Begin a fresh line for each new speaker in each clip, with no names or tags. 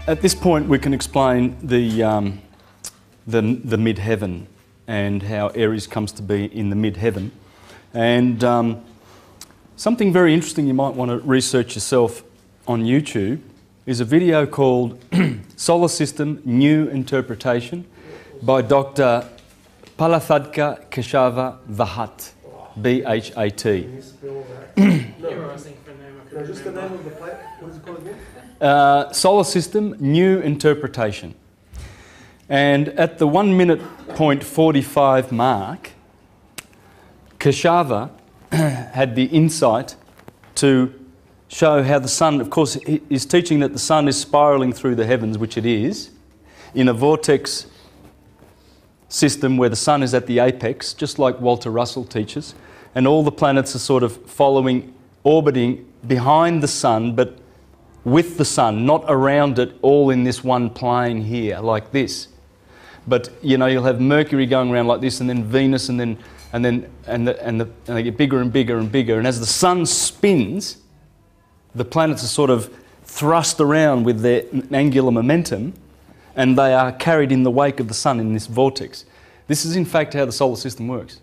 At this point, we can explain the mid-heaven and how Aries comes to be in the mid-heaven. And something very interesting you might want to research yourself on YouTube is a video called Solar System New Interpretation by Dr. Palathadka Keshava Vahat, B-H-A-T.
Just the name of the planet. What is it called again?
Solar System New Interpretation. And at the 1 minute point 45 mark, Keshava had the insight to show how the sun, of course, is teaching that the sun is spiralling through the heavens, which it is, in a vortex system where the sun is at the apex, just like Walter Russell teaches, and all the planets are sort of following, orbiting behind the sun, but with the sun, not around it, all in this one plane here, like this. But you know, you'll have Mercury going around like this, and then Venus, and they get bigger and bigger and bigger. And as the sun spins, the planets are sort of thrust around with their angular momentum, and they are carried in the wake of the sun in this vortex. This is in fact how the solar system works.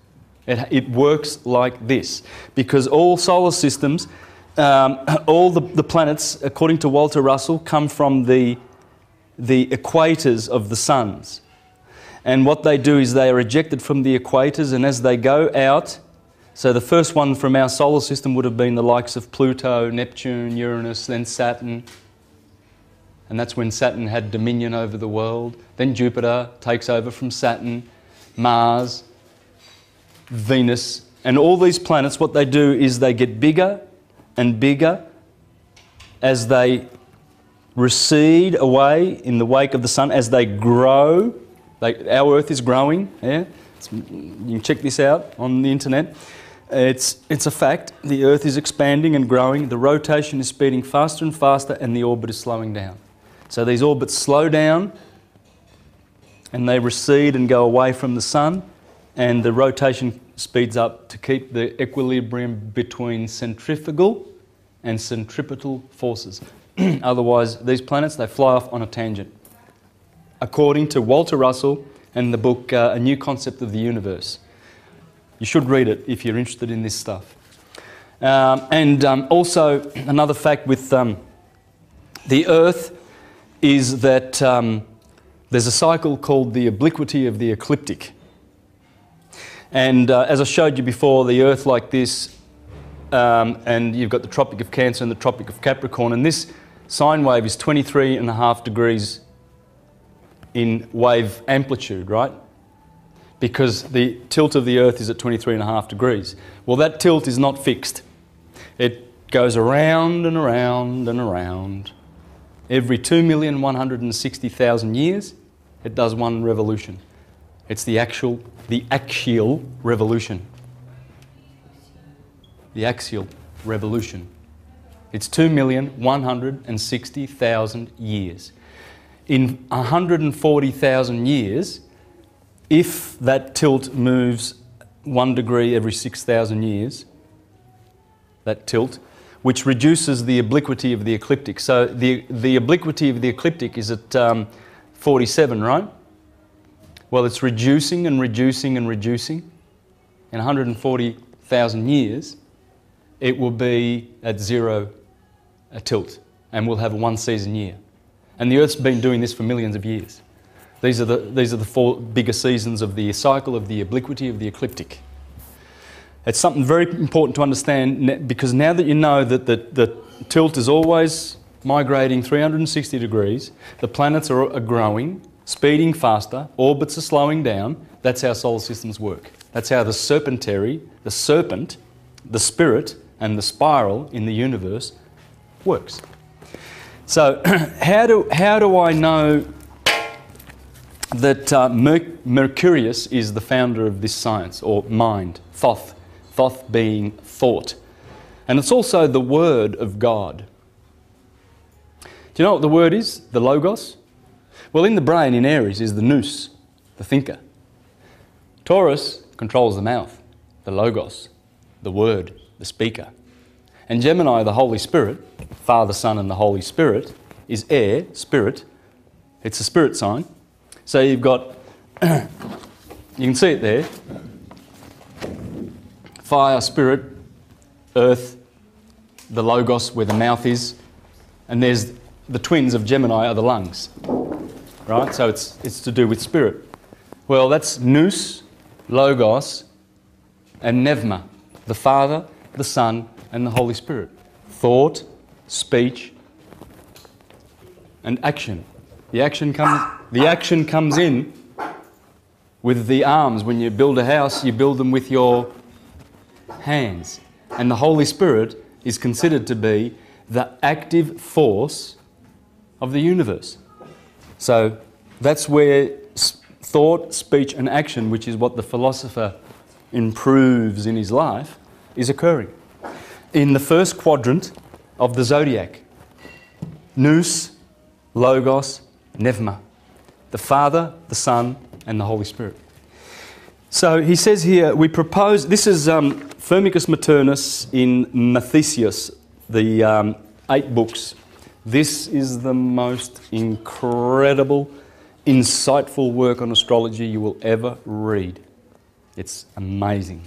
It works like this, because all solar systems, all the planets, according to Walter Russell, come from the equators of the suns. And what they do is they are ejected from the equators, and as they go out, so the first one from our solar system would have been the likes of Pluto, Neptune, Uranus, then Saturn. And that's when Saturn had dominion over the world. Then Jupiter takes over from Saturn, Mars, Venus. And all these planets, what they do is they get bigger and bigger as they recede away in the wake of the sun, as they grow. Our Earth is growing. Yeah? You can check this out on the internet. It's a fact. The Earth is expanding and growing. The rotation is speeding faster and faster, and the orbit is slowing down. So these orbits slow down, and they recede and go away from the sun, and the rotation speeds up to keep the equilibrium between centrifugal and centripetal forces. Otherwise, these planets, they fly off on a tangent, according to Walter Russell and the book A New Concept of the Universe. You should read it if you're interested in this stuff. Also, another fact with the Earth is that there's a cycle called the obliquity of the ecliptic. And as I showed you before, the Earth like this, and you've got the Tropic of Cancer and the Tropic of Capricorn, and this sine wave is 23.5 degrees in wave amplitude, right? Because the tilt of the Earth is at 23.5 degrees. Well, that tilt is not fixed. It goes around and around and around. Every 2,160,000 years, it does one revolution. It's the axial revolution. The axial revolution. It's 2,160,000 years. In 140,000 years, if that tilt moves 1 degree every 6,000 years, that tilt, which reduces the obliquity of the ecliptic. So the obliquity of the ecliptic is at 47, right? Well, it's reducing and reducing and reducing. In 140,000 years, it will be at zero a tilt, and we'll have a one-season year. And the Earth's been doing this for millions of years. These are the 4 bigger seasons of the cycle of the obliquity of the ecliptic. It's something very important to understand, because now that you know that the tilt is always migrating 360 degrees, the planets are growing, speeding faster, orbits are slowing down, that's how solar systems work. That's how the serpentary, the serpent, the spirit, and the spiral in the universe works. So how do I know that Mercurius is the founder of this science, or mind, Thoth being thought? And it's also the word of God. Do you know what the word is? The logos? Well, in the brain, in Aries, is the nous, the thinker. Taurus controls the mouth, the logos, the word, the speaker. And Gemini, the Holy Spirit, Father, Son and the Holy Spirit, is air, spirit, It's a spirit sign. So you've got, you can see it there. Fire, spirit, earth, the logos where the mouth is, and there's the twins of Gemini are the lungs, right? So it's to do with spirit. Well, that's nous, logos, and pneuma, the Father, the Son, and the Holy Spirit. Thought, speech, and action. The action comes in with the arms. When you build a house, you build them with your hands. And the Holy Spirit is considered to be the active force of the universe. So that's where thought, speech and action, which is what the philosopher improves in his life, is occurring. In the first quadrant of the zodiac, nous, logos, pneuma, the Father, the Son and the Holy Spirit. So he says here, we propose, this is Firmicus Maternus in Mathesius, the 8 books. This is the most incredible, insightful work on astrology you will ever read. It's amazing.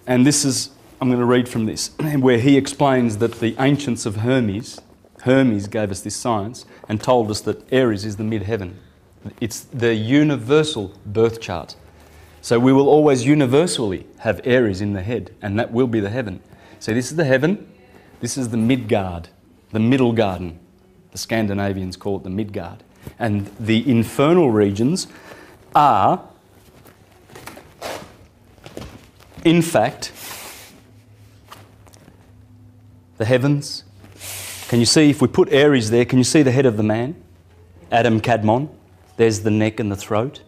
And this is, I'm going to read from this, where he explains that the ancients of Hermes gave us this science and told us that Aries is the mid-heaven. It's the universal birth chart. So we will always universally have Aries in the head, and that will be the heaven. So this is the heaven, this is the Midgard, the middle garden. The Scandinavians call it the Midgard. And the infernal regions are, in fact, the heavens. Can you see, if we put Aries there, can you see the head of the man? Adam Kadmon. There's the neck and the throat.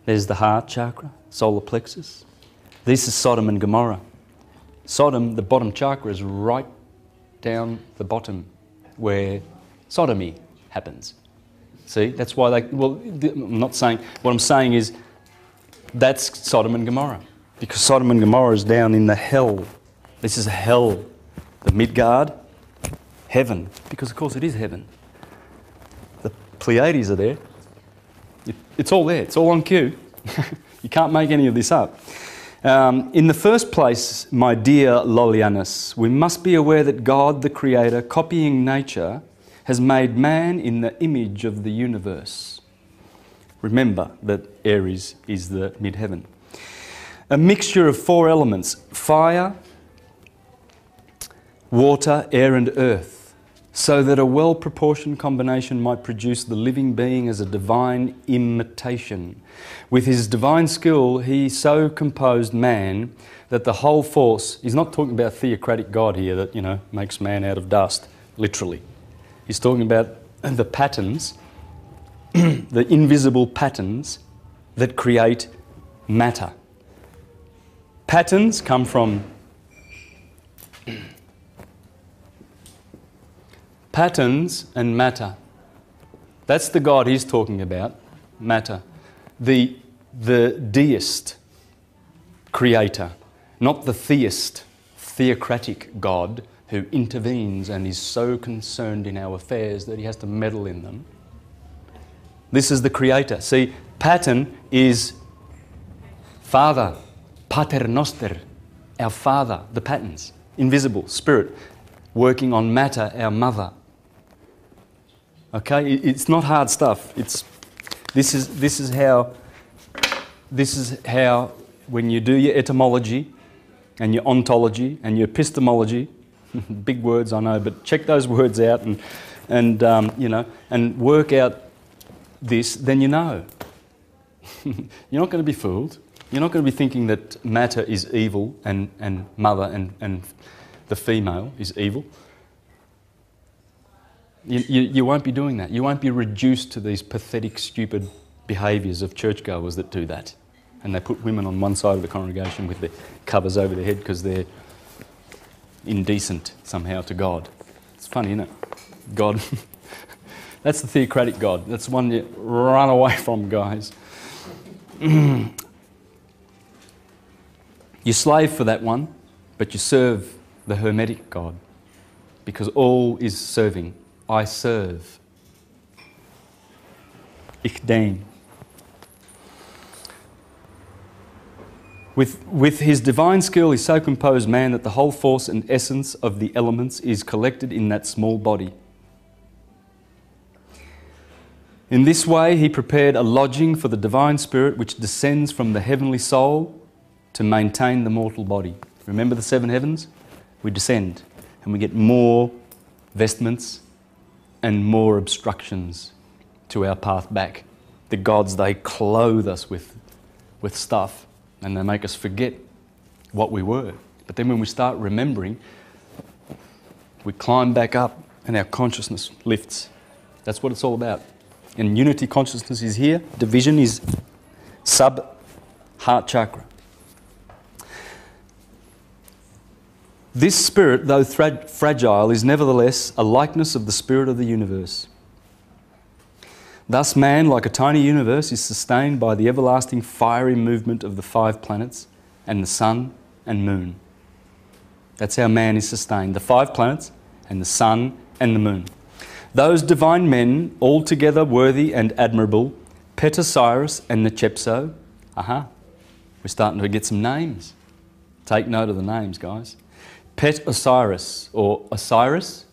There's the heart chakra, solar plexus. This is Sodom and Gomorrah. Sodom, the bottom chakra, is right down the bottom where sodomy happens. See, that's why they, well, I'm not saying, what I'm saying is that's Sodom and Gomorrah. Because Sodom and Gomorrah is down in the hell. This is hell. The Midgard, heaven. Because of course it is heaven. The Pleiades are there. It's all there. It's all on cue. You can't make any of this up. In the first place, my dear Lollianus, we must be aware that God, the Creator, copying nature, has made man in the image of the universe. Remember that Aries is the mid-heaven. A mixture of 4 elements: fire, water, air and earth, so that a well-proportioned combination might produce the living being as a divine imitation. With his divine skill, he so composed man that the whole force, he's not talking about theocratic God here that, you know, makes man out of dust, literally. He's talking about the patterns, the invisible patterns that create matter. Patterns come from patterns and matter. That's the God he's talking about, matter. The deist creator, not the theist, theocratic God who intervenes and is so concerned in our affairs that he has to meddle in them. This is the creator. See, pattern is Father, Pater Noster, our Father, the patterns, invisible, spirit, working on matter, our mother. Okay, it's not hard stuff. This is how when you do your etymology and your ontology and your epistemology, big words I know, but check those words out and you know, and work out this, then you know. You're not going to be fooled. You're not going to be thinking that matter is evil and mother and the female is evil. You won't be doing that. You won't be reduced to these pathetic, stupid behaviours of churchgoers that do that. And they put women on one side of the congregation with their covers over their head because they're indecent somehow to God. It's funny, isn't it? God. That's the theocratic God. That's the one you run away from, guys. You slave for that one, but you serve the Hermetic God because all is serving. I serve. Ichdain. With his divine skill, he so composed man that the whole force and essence of the elements is collected in that small body. In this way, he prepared a lodging for the divine spirit which descends from the heavenly soul to maintain the mortal body. Remember the seven heavens? We descend and we get more vestments and more obstructions to our path back. The gods, they clothe us with stuff and they make us forget what we were. But then when we start remembering, we climb back up and our consciousness lifts. That's what it's all about. And unity consciousness is here. Division is sub-heart chakra. This spirit, though fragile, is nevertheless a likeness of the spirit of the universe. Thus man, like a tiny universe, is sustained by the everlasting fiery movement of the 5 planets and the sun and moon. That's how man is sustained. The 5 planets and the sun and the moon. Those divine men, altogether worthy and admirable, Petosiris and Nechepso. We're starting to get some names. Take note of the names, guys. Petosiris, or Osiris,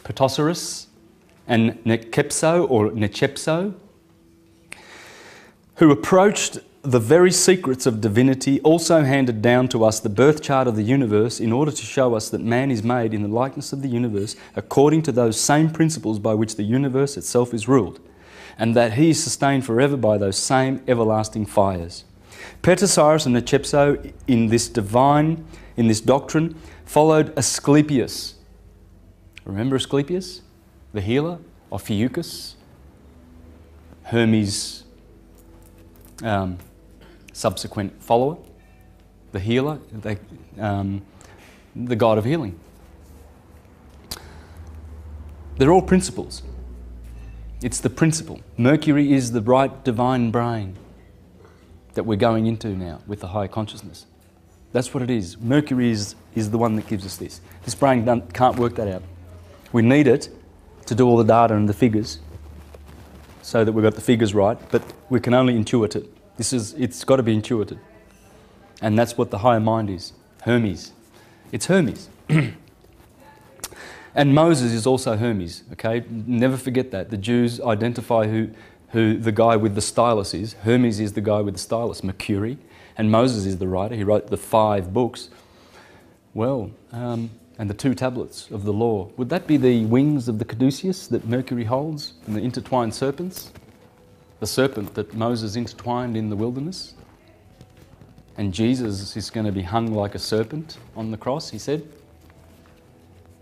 Petosiris, and Nechepso, or Nechepso, who approached the very secrets of divinity, also handed down to us the birth chart of the universe in order to show us that man is made in the likeness of the universe according to those same principles by which the universe itself is ruled, and that he is sustained forever by those same everlasting fires. Petosiris and Nechepso in this doctrine followed Asclepius. Remember Asclepius? The healer, Ophiuchus, Hermes' subsequent follower, the healer, the god of healing. They're all principles. It's the principle. Mercury is the right divine brain that we're going into now with the higher consciousness. That's what it is. Mercury is the one that gives us this. This brain can't work that out. We need it to do all the data and the figures so that we've got the figures right, but we can only intuit it. It's got to be intuited. And that's what the higher mind is. Hermes. It's Hermes. And Moses is also Hermes, okay? Never forget that. The Jews identify who the guy with the stylus is. Hermes is the guy with the stylus, Mercury. And Moses is the writer. He wrote the 5 books. Well, and the 2 tablets of the law. Would that be the wings of the caduceus that Mercury holds and the intertwined serpents? The serpent that Moses intertwined in the wilderness? And Jesus is going to be hung like a serpent on the cross, he said?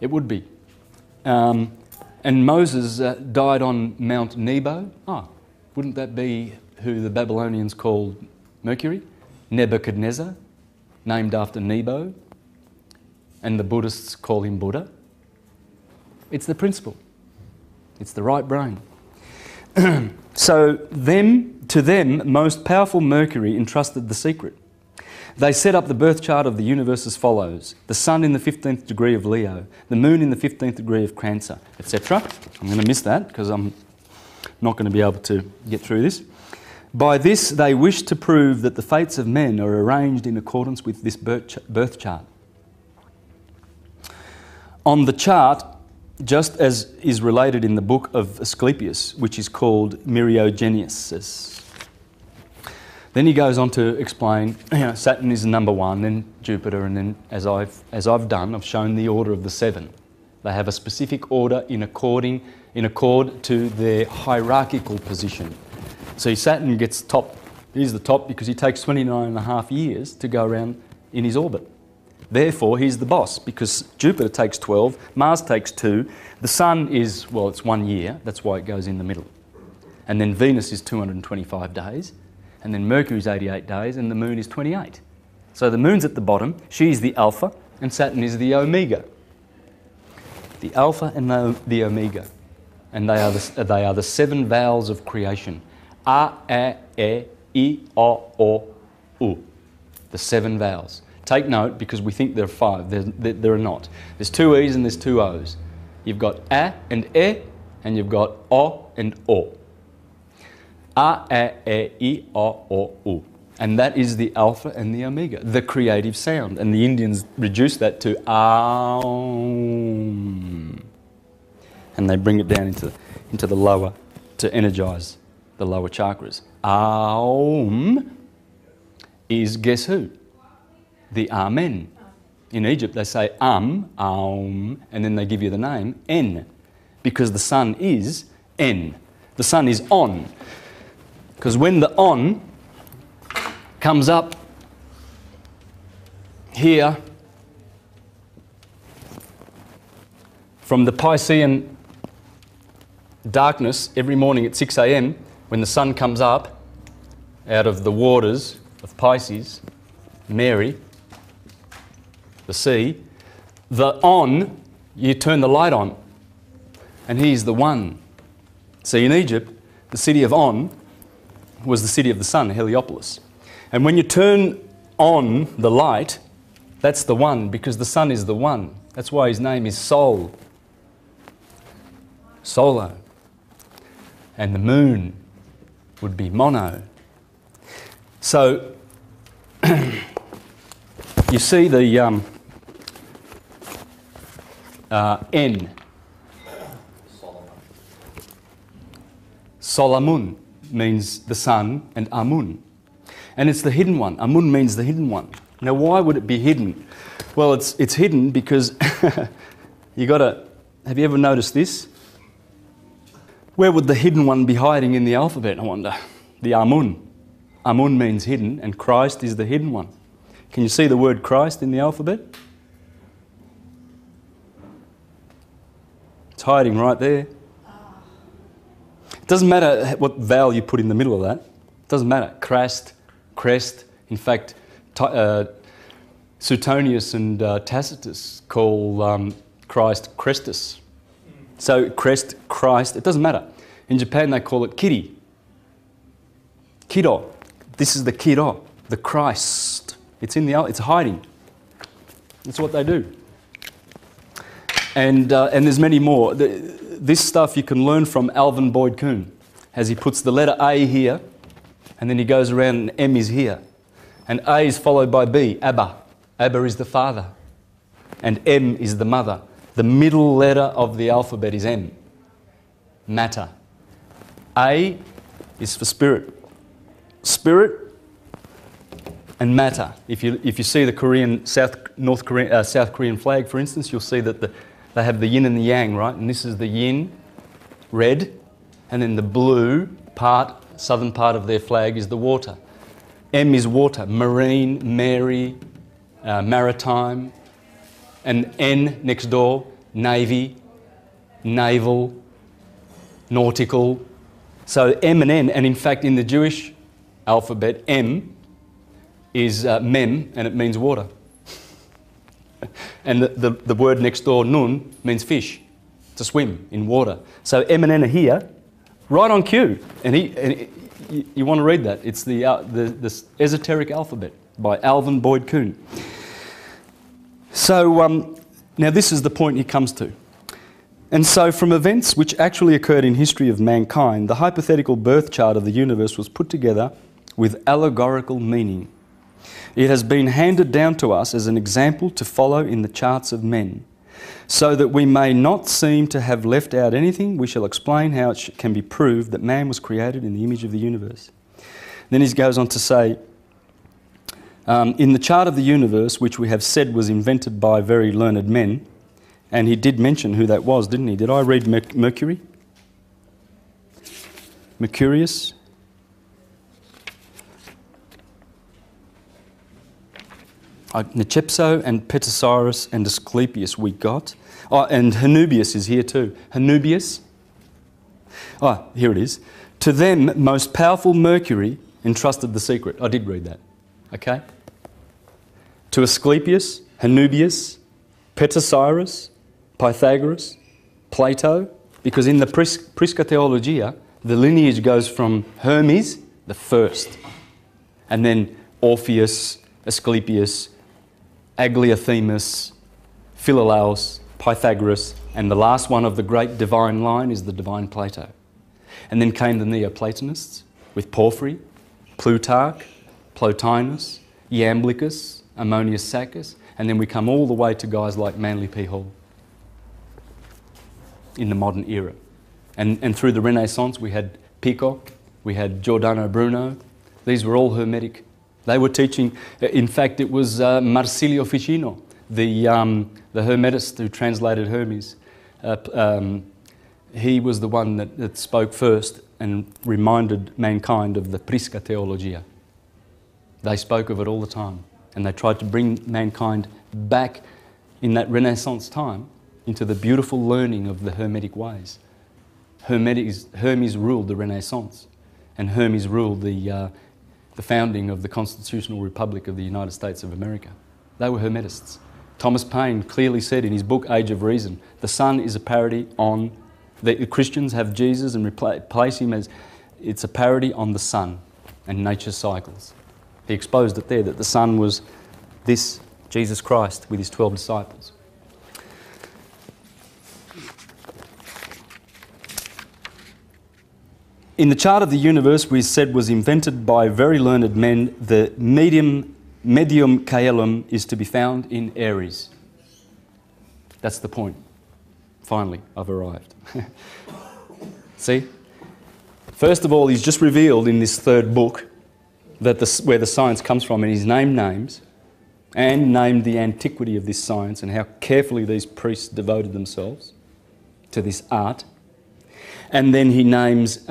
It would be. And Moses died on Mount Nebo. Wouldn't that be who the Babylonians called Mercury? Nebuchadnezzar, named after Nebo. And the Buddhists call him Buddha. It's the principle. It's the right brain. So to them, most powerful Mercury entrusted the secret. They set up the birth chart of the universe as follows. The sun in the 15th degree of Leo, the moon in the 15th degree of Cancer, etc. I'm going to miss that because I'm not going to be able to get through this. By this, they wish to prove that the fates of men are arranged in accordance with this birth chart. On the chart, just as is related in the book of Asclepius, which is called Myriogenius. Then he goes on to explain, Saturn is number 1, then Jupiter, and then as I've done, I've shown the order of the 7. They have a specific order in accord to their hierarchical position. So Saturn gets top. He's the top because he takes 29.5 years to go around in his orbit. Therefore, he's the boss because Jupiter takes 12, Mars takes 2, the Sun is, well, it's 1 year, that's why it goes in the middle. And then Venus is 225 days, and then Mercury's 88 days, and the Moon is 28. So the Moon's at the bottom, she's the Alpha, and Saturn is the Omega. The Alpha and the Omega. And they are the 7 vowels of creation. A, E, I, O, U. The 7 vowels. Take note because we think there are 5. There are not. There's 2 E's and there's 2 O's. You've got A and E, and you've got O and O. A, E, I, O, U. And that is the alpha and the omega, the creative sound. And the Indians reduce that to Aum. And they bring it down into the lower to energize the lower chakras. Aum is, guess who? The Amen. In Egypt they say Aum, and then they give you the name En, because the sun is En. The sun is on. Because when the on comes up here from the Piscean darkness every morning at 6 a.m, when the sun comes up out of the waters of Pisces, Mary, the sea, the on, you turn the light on, and he's the one. See, in Egypt, the city of On was the city of the sun, Heliopolis. And when you turn on the light, that's the one, because the sun is the one. That's why his name is Sol. Solo. And the moon would be Mono. So, you see the N. Solamun means the sun, and Amun. And it's the hidden one. Amun means the hidden one. Now, why would it be hidden? Well, it's hidden because you got to. Have you ever noticed this? Where would the hidden one be hiding in the alphabet, I wonder? The Amun. Amun means hidden, and Christ is the hidden one. Can you see the word Christ in the alphabet? It's hiding right there. It doesn't matter what vowel you put in the middle of that. It doesn't matter. Crest. In fact, Suetonius and Tacitus call Christ Crestus. So crest, Christ, it doesn't matter. In Japan they call it Kiri. Kiro. This is the Kiro, the Christ. It's hiding. That's what they do. And there's many more. This stuff you can learn from Alvin Boyd Kuhn, as he puts the letter A here, and then he goes around and M is here. And A is followed by B, Abba. Abba is the father. And M is the mother. The middle letter of the alphabet is M. Matter. A is for spirit. Spirit and matter. If you see the South Korean flag, for instance, you'll see that they have the yin and the yang, right? And this is the yin, red, and then the blue part, southern part of their flag is the water. M is water, marine, Mary, maritime, and N next door, navy, naval, nautical. So M and N, and in fact in the Jewish alphabet, M is mem, and it means water. And the word next door, nun, means fish, to swim in water. So M and N are here, right on cue. And you want to read that. It's the esoteric alphabet by Alvin Boyd Kuhn. So now this is the point he comes to. And so from events which actually occurred in history of mankind, the hypothetical birth chart of the universe was put together with allegorical meaning. It has been handed down to us as an example to follow in the charts of men. So that we may not seem to have left out anything, we shall explain how it can be proved that man was created in the image of the universe. Then he goes on to say, in the chart of the universe, which we have said was invented by very learned men, and he did mention who that was, didn't he? Did I read Mercury? Mercurius? Necepso and Petasiris and Asclepius we got. Oh, and Hanubius is here too. Hanubius. Oh, here it is. To them, most powerful Mercury entrusted the secret. I did read that. Okay? To Asclepius, Hanubius, Petasiris, Pythagoras, Plato, because in the Prisca Theologia, the lineage goes from Hermes, the first, and then Orpheus, Asclepius, Agliathemus, Philolaus, Pythagoras, and the last one of the great divine line is the divine Plato. And then came the Neoplatonists, with Porphyry, Plutarch, Plotinus, Iamblichus, Ammonius Saccas, and then we come all the way to guys like Manly P. Hall in the modern era. And through the Renaissance we had Pico, we had Giordano Bruno. These were all Hermetic. They were teaching, in fact it was Marsilio Ficino, the Hermetist who translated Hermes. He was the one that spoke first and reminded mankind of the Prisca Theologia. They spoke of it all the time, and they tried to bring mankind back in that Renaissance time into the beautiful learning of the Hermetic ways. Hermes ruled the Renaissance, and Hermes ruled the founding of the Constitutional Republic of the United States of America. They were Hermetists. Thomas Paine clearly said in his book Age of Reason, the sun is a parody on, the Christians have Jesus and replace him as, it's a parody on the sun and nature's cycles. He exposed it there, that the sun was this Jesus Christ with his 12 disciples. In the chart of the universe, we said was invented by very learned men, the medium caelum is to be found in Aries. That's the point. Finally, I've arrived. See? First of all, he's just revealed in this third book that where the science comes from, and he's named names and named the antiquity of this science and how carefully these priests devoted themselves to this art. And then he names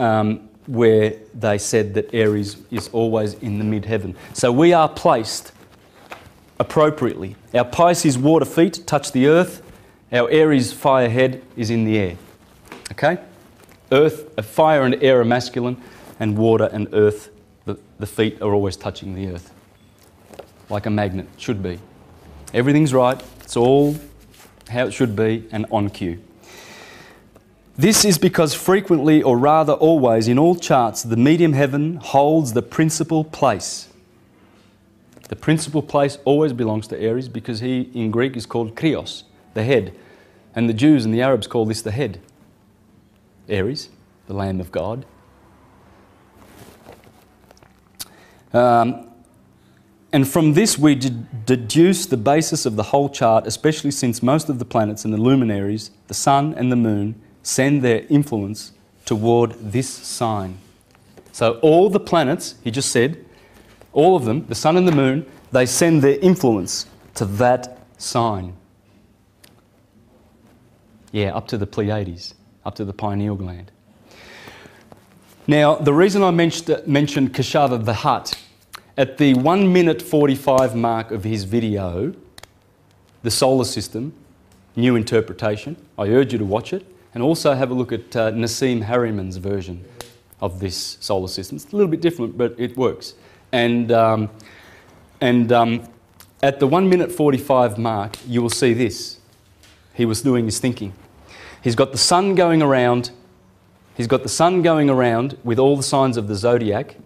where they said that Aries is always in the mid-heaven. So we are placed appropriately. Our Pisces water feet touch the earth. Our Aries fire head is in the air. Okay? Earth, fire and air are masculine, and water and earth, the feet are always touching the earth. Like a magnet, should be. Everything's right. It's all how it should be and on cue. This is because frequently, or rather always, in all charts, the medium heaven holds the principal place. The principal place always belongs to Aries because he, in Greek, is called Krios, the head. And the Jews and the Arabs call this the head. Aries, the Lamb of God. And from this we deduce the basis of the whole chart, especially since most of the planets and the luminaries, the sun and the moon, send their influence toward this sign. So all the planets, he just said, all of them, the sun and the moon, they send their influence to that sign. Yeah, up to the Pleiades, up to the pineal gland. Now, the reason I mentioned Keshava the Hutt, at the 1 minute 45 mark of his video, The Solar System, New Interpretation, I urge you to watch it, and also have a look at Nassim Harriman's version of this solar system. It's a little bit different, but it works. And at the 1 minute 45 mark, you will see this. He was doing his thinking. He's got the sun going around. He's got the sun going around with all the signs of the zodiac,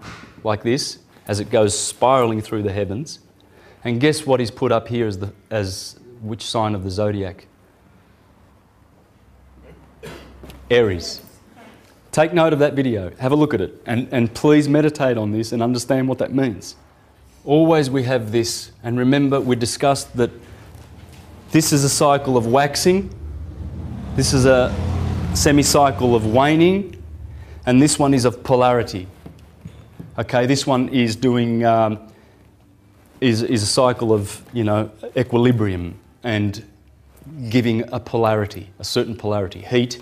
like this, as it goes spiralling through the heavens. And guess what he's put up here as which sign of the zodiac? Aries. Take note of that video. Have a look at it. And please meditate on this and understand what that means. Always we have this. And remember, we discussed that this is a cycle of waxing. This is a semi-cycle of waning. And this one is of polarity. Okay, this one is doing is a cycle of, you know, equilibrium and giving a polarity, a certain polarity. Heat,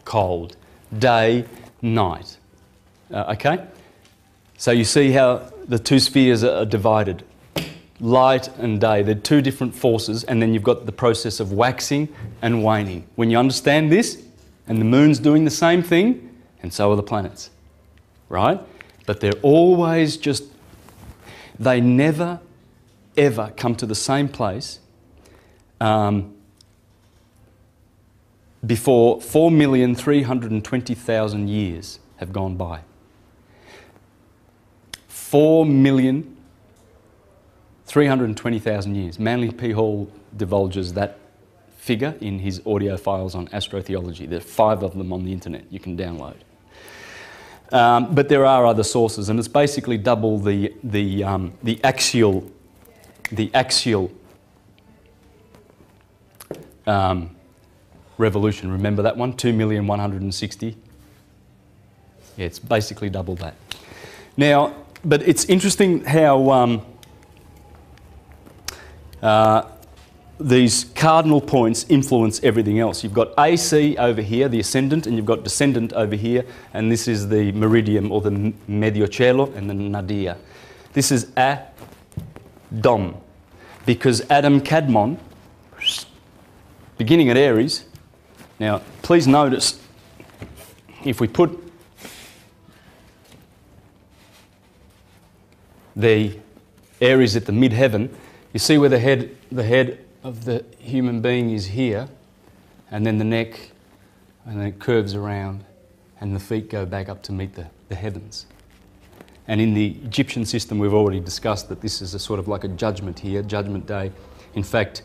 cold, day, night. Okay? So you see how the two spheres are divided. Light and day, they're two different forces, and then you've got the process of waxing and waning. When you understand this, and the moon's doing the same thing, and so are the planets. Right? But they're always just, they never, ever come to the same place before 4,320,000 years have gone by. 4,320,000 years. Manly P. Hall divulges that figure in his audio files on astrotheology. There are 5 of them on the internet you can download. But there are other sources, and it's basically double the axial revolution. Remember that one? 2,160,000. Yeah, it's basically double that. Now, but it's interesting how these cardinal points influence everything else. You've got AC over here, the ascendant, and you've got descendant over here, and this is the meridium, or the mediocello, and the nadir. This is Dom, because Adam Kadmon, beginning at Aries. Now, please notice, if we put the Aries at the midheaven, you see where the head of the human being is here, and then the neck, and then it curves around, and the feet go back up to meet the heavens. And in the Egyptian system, we've already discussed that this is a sort of like a judgment here, judgment day. In fact,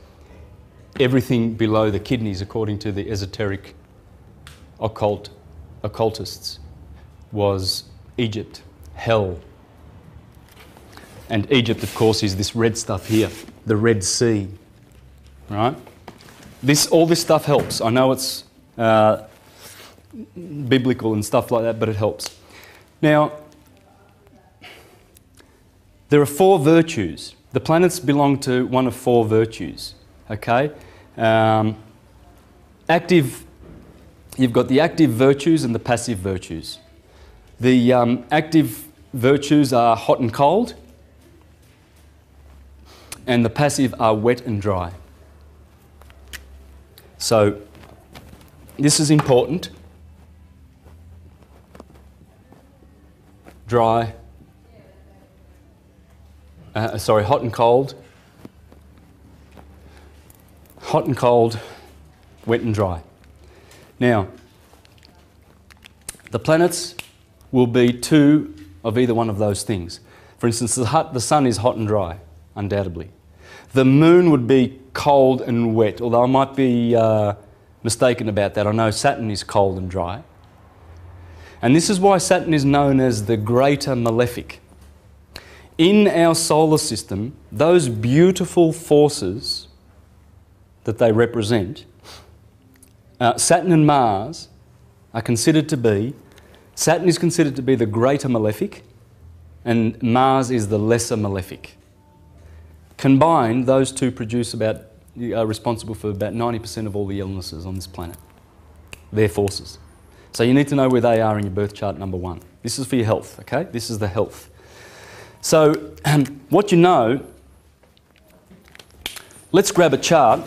everything below the kidneys, according to the esoteric occultists, was Egypt, hell. And Egypt, of course, is this red stuff here, the Red Sea, right? All this stuff helps. I know it's biblical and stuff like that, but it helps. Now, there are 4 virtues. The planets belong to one of 4 virtues, okay? You've got the active virtues and the passive virtues. The active virtues are hot and cold, and the passive are wet and dry. So this is important. Hot and cold. Hot and cold, wet and dry. Now, the planets will be 2 of either one of those things. For instance, the sun is hot and dry, undoubtedly. The moon would be cold and wet, although I might be mistaken about that. I know Saturn is cold and dry. And this is why Saturn is known as the greater malefic. In our solar system, those beautiful forces that they represent, Saturn and Mars are considered to be, Saturn is considered to be the greater malefic, and Mars is the lesser malefic. Combined, those two are responsible for about 90% of all the illnesses on this planet. Their forces. So you need to know where they are in your birth chart, number 1. This is for your health, okay? This is the health. So, what you know, let's grab a chart.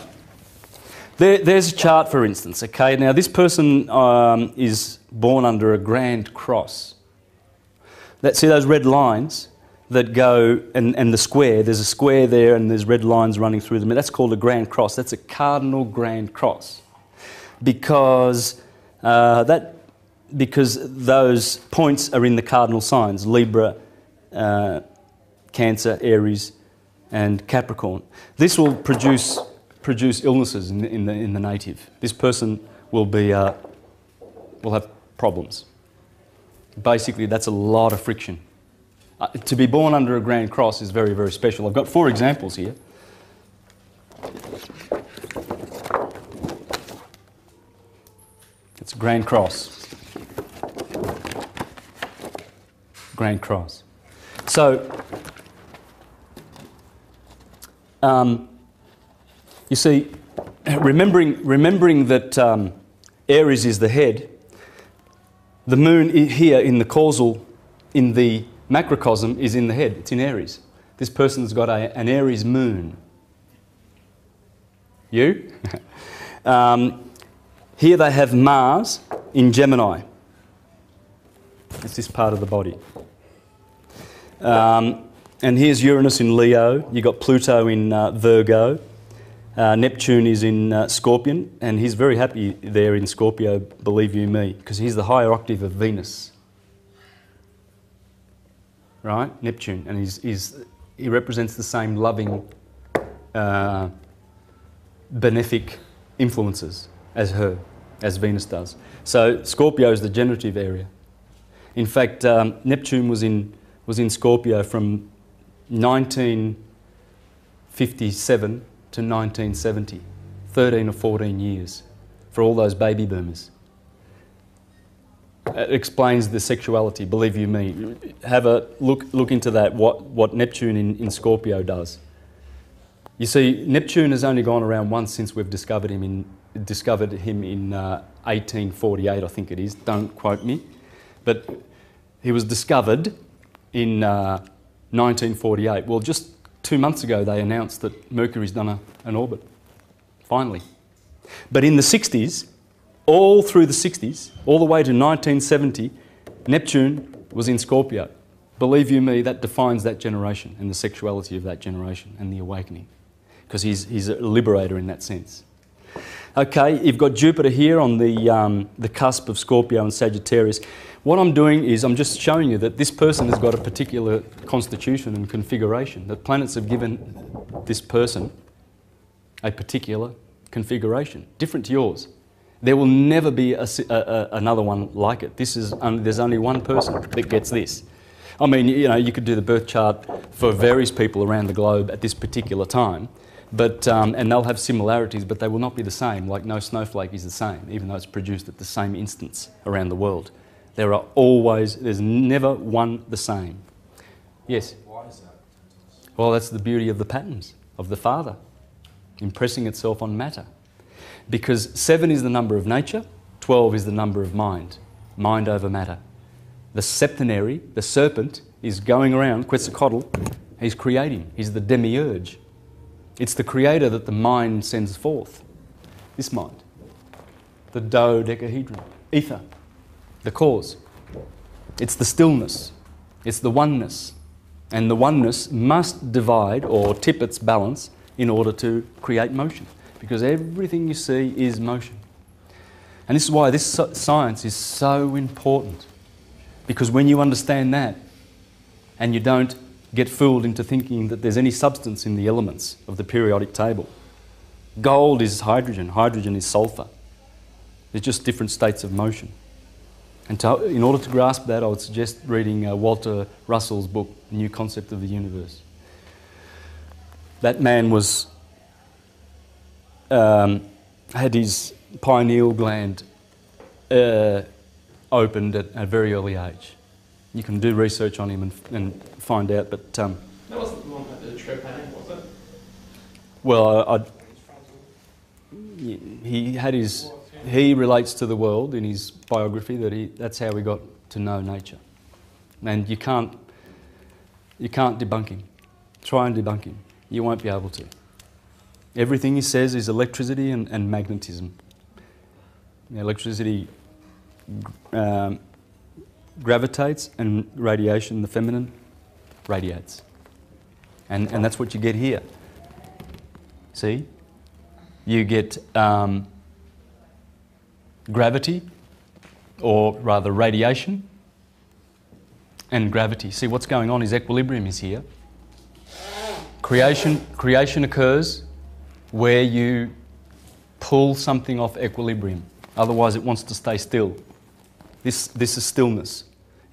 There's a chart, for instance, okay? Now, this person is born under a grand cross. See those red lines that go, and the square, there's a square there and there's red lines running through them. That's called a grand cross. That's a cardinal grand cross. Because those points are in the cardinal signs, Libra, Cancer, Aries, and Capricorn. This will produce illnesses in the native. This person will have problems. Basically, that's a lot of friction. To be born under a grand cross is very, very special. I've got 4 examples here. It's a grand cross. Grand cross. So, you see, remembering that Aries is the head, the moon here in the causal, in the macrocosm, is in the head. It's in Aries. This person's got an Aries moon. You? Here they have Mars in Gemini. It's this part of the body. And here's Uranus in Leo. You've got Pluto in Virgo. Neptune is in Scorpion, and he's very happy there in Scorpio, believe you me, because he's the higher octave of Venus. Right? Neptune. And he represents the same loving, benefic influences as Venus does. So Scorpio is the generative area. In fact, Neptune was in Scorpio from 1957 to 1970, 13 or 14 years for all those baby boomers. It explains the sexuality, believe you me. Have a look into that, what Neptune in Scorpio does. You see, Neptune has only gone around once since we've discovered him in 1848, I think it is. Don't quote me. But he was discovered in 1948. Well, just 2 months ago they announced that Mercury's done an orbit, finally. But in the 60s, all through the 60s, all the way to 1970, Neptune was in Scorpio. Believe you me, that defines that generation and the sexuality of that generation and the awakening, because he's a liberator in that sense. Okay, you've got Jupiter here on the cusp of Scorpio and Sagittarius. What I'm doing is I'm just showing you that this person has got a particular constitution and configuration. The planets have given this person a particular configuration, different to yours. There will never be another one like it. There's only one person that gets this. I mean, you know, you could do the birth chart for various people around the globe at this particular time, but and they'll have similarities, but they will not be the same. Like no snowflake is the same, even though it's produced at the same instance around the world. There's never one the same. Yes?
Why is that?
Well, that's the beauty of the patterns of the Father, impressing itself on matter. Because 7 is the number of nature, 12 is the number of mind, mind over matter. The septenary, the serpent, is going around, Quetzalcoatl, he's creating, he's the demiurge. It's the creator that the mind sends forth, this mind. The dodecahedron, ether, the cause. It's the stillness, it's the oneness. And the oneness must divide or tip its balance in order to create motion, because everything you see is motion. And this is why this science is so important, because when you understand that and you don't get fooled into thinking that there's any substance in the elements of the periodic table. Gold is hydrogen, hydrogen is sulfur. They're just different states of motion. And in order to grasp that, I would suggest reading Walter Russell's book, New Concept of the Universe. That man was had his pineal gland opened at a very early age. You can do research on him and find out, but...
that wasn't the one that the trepanning, was it?
Well, he relates to the world in his biography that that's how he got to know nature. And you can't debunk him. Try and debunk him. You won't be able to. Everything he says is electricity and magnetism. Electricity gravitates, and radiation, the feminine, radiates. And that's what you get here. See? You get gravity, or rather radiation, and gravity. See, what's going on is equilibrium is here. Creation occurs where you pull something off equilibrium. Otherwise, it wants to stay still. This is stillness.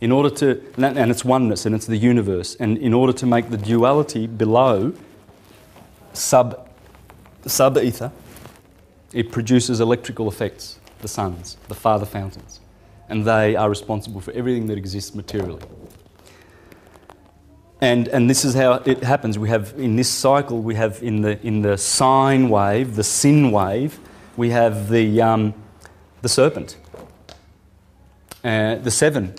In order to, and it's oneness, and it's the universe. And in order to make the duality below sub-ether, it produces electrical effects, the suns, the father fountains. And they are responsible for everything that exists materially. And this is how it happens. We have, in this cycle, we have in the sine wave, the sin wave, we have the serpent. The 7,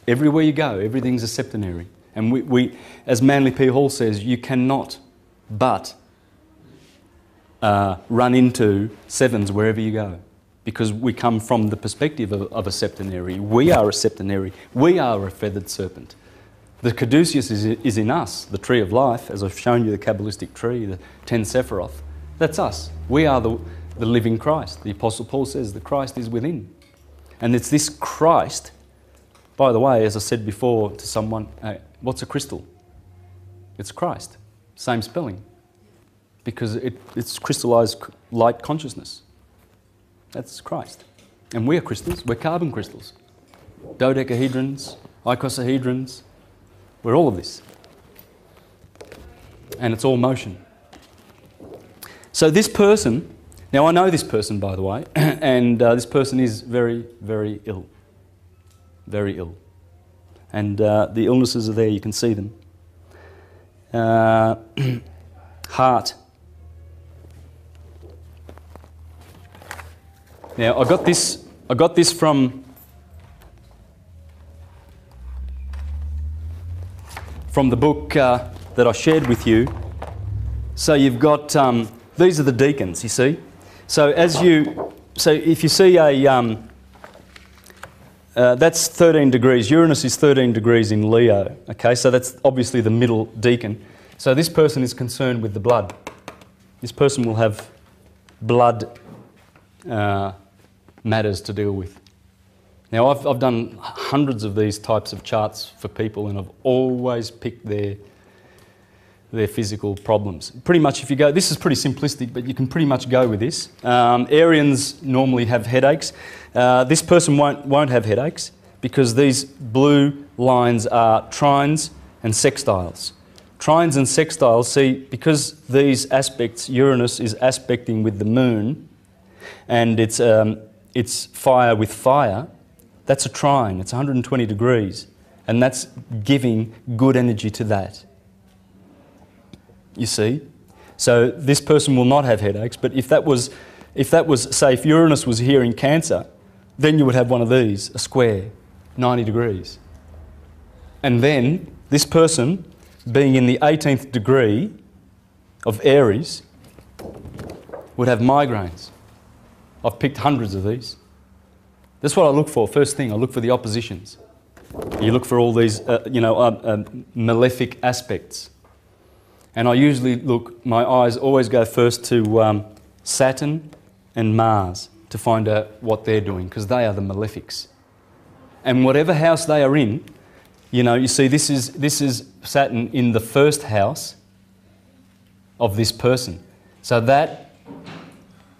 everywhere you go, everything's a septenary. And we as Manly P. Hall says, you cannot but run into 7s wherever you go, because we come from the perspective of a septenary. We are a septenary. We are a feathered serpent. The caduceus is in us, the tree of life, as I've shown you, the Kabbalistic tree, the 10 Sephiroth. That's us. We are the living Christ. The Apostle Paul says the Christ is within. And it's this Christ, by the way, as I said before to someone, what's a crystal? It's Christ. Same spelling. Because it's crystallized light consciousness. That's Christ. And we're crystals. We're carbon crystals. Dodecahedrons, icosahedrons. We're all of this. And it's all motion. So this person, now I know this person, by the way, and this person is very, very ill. Very ill. And the illnesses are there, you can see them. Heart. Now I got this from the book that I shared with you. So you've got these are the deacons, you see. So if you see a that's 13 degrees. Uranus is 13 degrees in Leo. Okay, so that's obviously the middle decan. So this person is concerned with the blood. This person will have blood matters to deal with. Now I've done hundreds of these types of charts for people, and I've always picked their physical problems. Pretty much if you go, this is pretty simplistic, but you can pretty much go with this. Arians normally have headaches. This person won't have headaches because these blue lines are trines and sextiles. Trines and sextiles, see, because these aspects, Uranus is aspecting with the moon, and it's fire with fire, that's a trine, it's 120 degrees, and that's giving good energy to that. You see? So this person will not have headaches, but if that was, say, if Uranus was here in Cancer, then you would have one of these, a square, 90 degrees. And then this person, being in the 18th degree of Aries, would have migraines. I've picked hundreds of these. That's what I look for. First thing, I look for the oppositions. You look for all these, malefic aspects. And I usually look, my eyes always go first to Saturn and Mars to find out what they're doing, because they are the malefics. And whatever house they are in, you see this is Saturn in the first house of this person. So that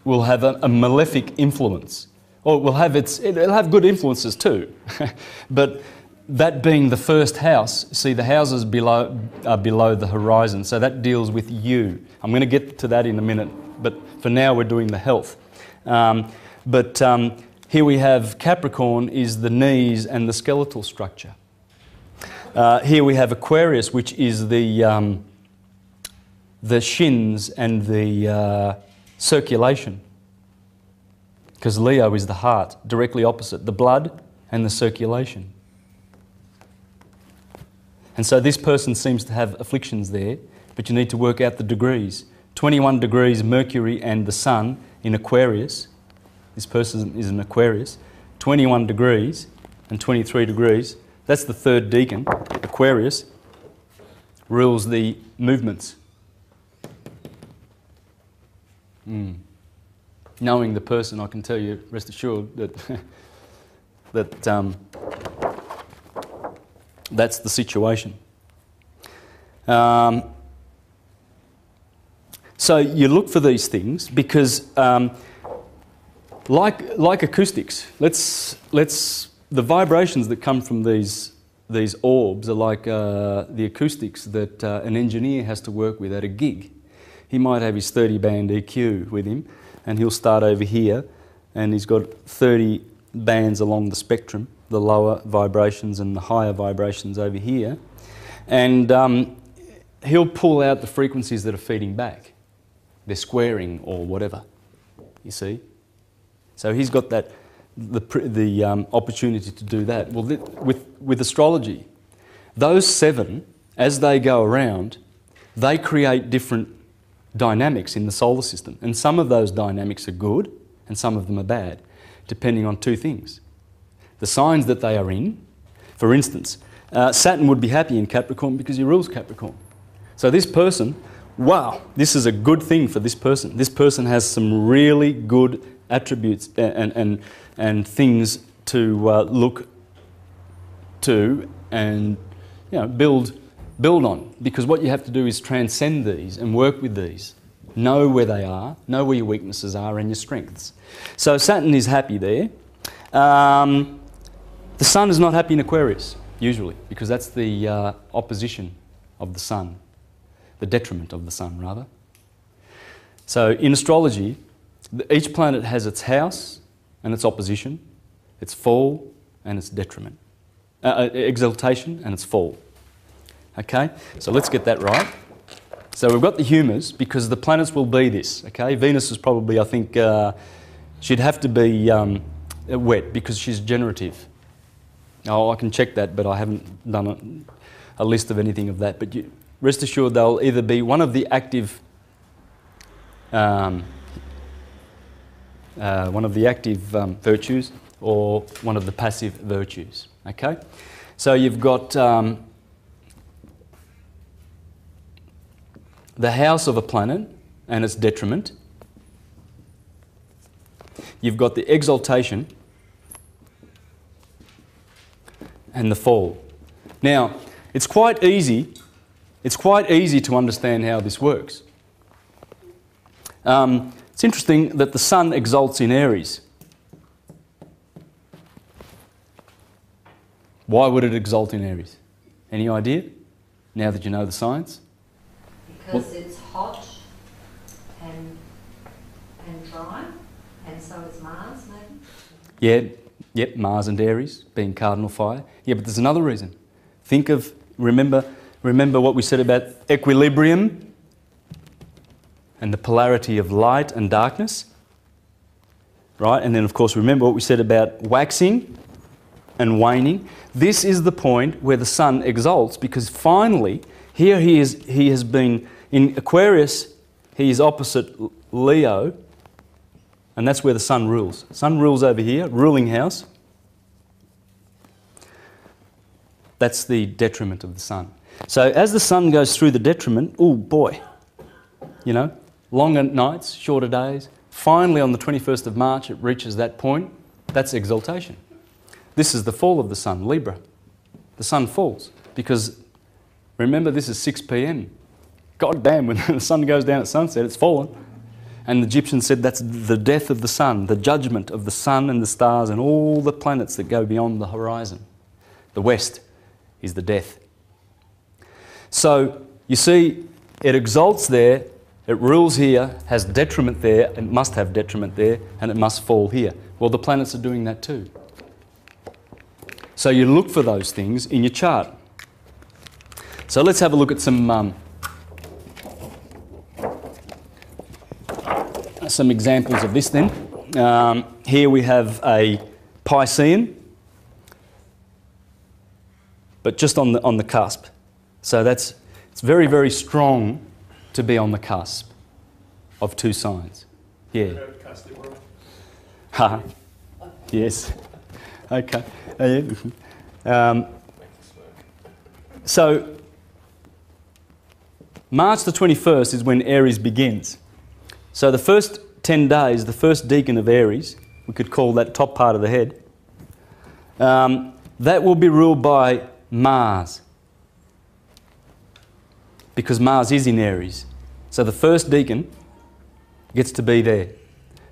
will have a malefic influence. Or it'll have good influences too. But that being the first house, see the houses are below the horizon, so that deals with you. I'm going to get to that in a minute, but for now we're doing the health. Here we have Capricorn is the knees and the skeletal structure. Here we have Aquarius, which is the shins and the circulation. Because Leo is the heart, directly opposite, the blood and the circulation. And so this person seems to have afflictions there, but you need to work out the degrees. 21 degrees Mercury and the Sun in Aquarius. This person is in Aquarius. 21 degrees and 23 degrees. That's the third decan. Aquarius rules the movements. Knowing the person, I can tell you, rest assured, that that's the situation. So you look for these things because, like acoustics, the vibrations that come from these orbs are like the acoustics that an engineer has to work with at a gig. He might have his 30-band EQ with him, and he'll start over here, and he's got 30 bands along the spectrum, the lower vibrations and the higher vibrations over here, and he'll pull out the frequencies that are feeding back. They're squaring or whatever, you see. So he's got that the opportunity to do that. Well, with astrology, those 7, as they go around, they create different dynamics in the solar system, and some of those dynamics are good and some of them are bad, depending on 2 things. The signs that they are in. For instance, Saturn would be happy in Capricorn because he rules Capricorn. So this person, wow, this is a good thing for this person. This person has some really good attributes and things to look to and build on, because what you have to do is transcend these and work with these. Know where they are, know where your weaknesses are and your strengths. So Saturn is happy there. The Sun is not happy in Aquarius. usually, because that's the opposition of the sun, the detriment of the sun, rather. So in astrology, each planet has its house and its opposition, its fall and its detriment, exaltation and its fall. Okay, so let's get that right. So we've got the humours because the planets will be this. Okay, Venus is probably, I think, she'd have to be wet because she's generative. Oh, I can check that, but I haven't done a list of anything of that. But rest assured, they'll either be one of the active, virtues, or one of the passive virtues. Okay, so you've got the house of a planet and its detriment. You've got the exaltation and the fall. Now, it's quite easy to understand how this works. It's interesting that the sun exalts in Aries. Why would it exalt in Aries? Any idea? Now that you know the science?
Because it's hot and dry, and so it's Mars, maybe? Yep, Mars and Aries being cardinal fire. Yeah, but there's another reason. Remember what we said about equilibrium and the polarity of light and darkness, right? And then, of course, remember what we said about waxing and waning. This is the point where the sun exalts, because finally, here he has been in Aquarius. He is opposite Leo, and that's where the sun rules. Sun rules over here, ruling house. That's the detriment of the sun. So as the sun goes through the detriment, oh boy, longer nights, shorter days. Finally, on the 21st of March, it reaches that point. That's exaltation. This is the fall of the sun, Libra. The sun falls because, remember, this is 6 p.m. God damn, when the sun goes down at sunset, it's fallen. And the Egyptians said that's the death of the sun, the judgment of the sun and the stars and all the planets that go beyond the horizon. The west is the death. So, you see, it exalts there, it rules here, has detriment there, it must have detriment there, and it must fall here. Well, the planets are doing that too. So you look for those things in your chart. So let's have a look at some examples of this then. Here we have a Piscean, but just on the cusp. So it's very, very strong to be on the cusp of two signs. Yeah. Haha. Yes. Okay. So March the 21st is when Aries begins. So the first 10 days, the first decan of Aries, we could call that top part of the head, that will be ruled by Mars, because Mars is in Aries. So the first decan gets to be there.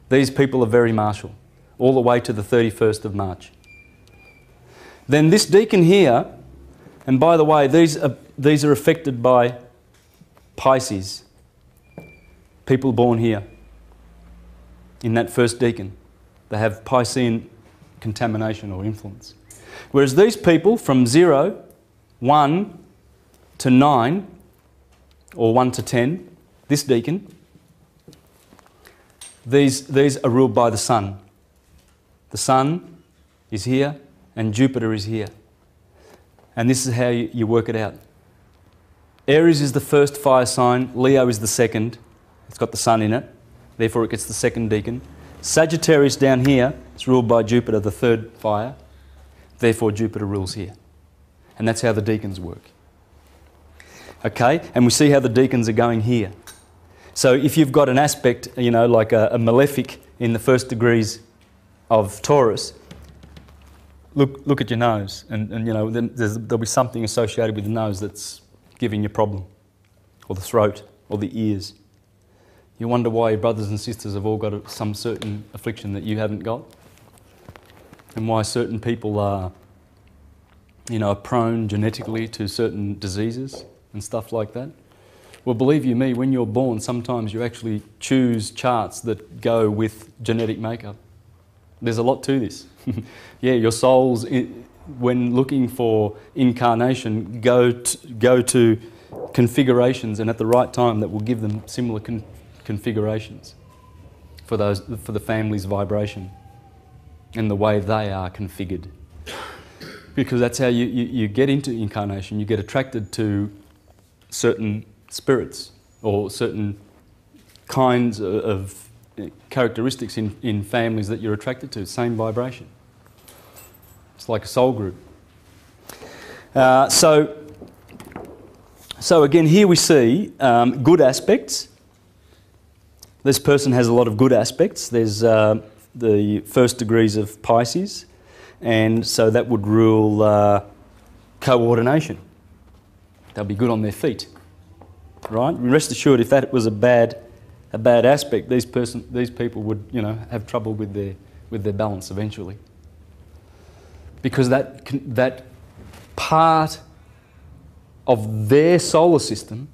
These people are very martial, all the way to the 31st of March. Then this decan here, and by the way, these are affected by Pisces, people born here in that first decan. They have Piscean contamination or influence. Whereas these people from 0, 1 to 9, or 1 to 10, this decan, these are ruled by the sun. The sun is here and Jupiter is here. And this is how you work it out. Aries is the first fire sign, Leo is the second. It's got the sun in it, therefore it gets the second decan. Sagittarius down here is ruled by Jupiter, the third fire. Therefore Jupiter rules here. And that's how the decans work. Okay, and we see how the decans are going here. So if you've got an aspect, like a malefic in the first degrees of Taurus, look at your nose, and there'll be something associated with the nose that's giving you a problem, or the throat, or the ears. You wonder why your brothers and sisters have all got some certain affliction that you haven't got, and why certain people are
are prone genetically to certain diseases and stuff like that. Well, believe you me, when you're born, sometimes you actually choose charts that go with genetic makeup. There's a lot to this. Yeah, your souls, when looking for incarnation, go to configurations, and at the right time that will give them similar configurations for the family's vibration and the way they are configured. Because that's how you get into incarnation. You get attracted to certain spirits or certain kinds of characteristics in families that you're attracted to. Same vibration. It's like a soul group. So again, here we see good aspects. This person has a lot of good aspects. There's the first degrees of Pisces, and so that would rule coordination. They'll be good on their feet, right? Rest assured, if that was a bad aspect, these people would, have trouble with their balance eventually, because that part of their solar system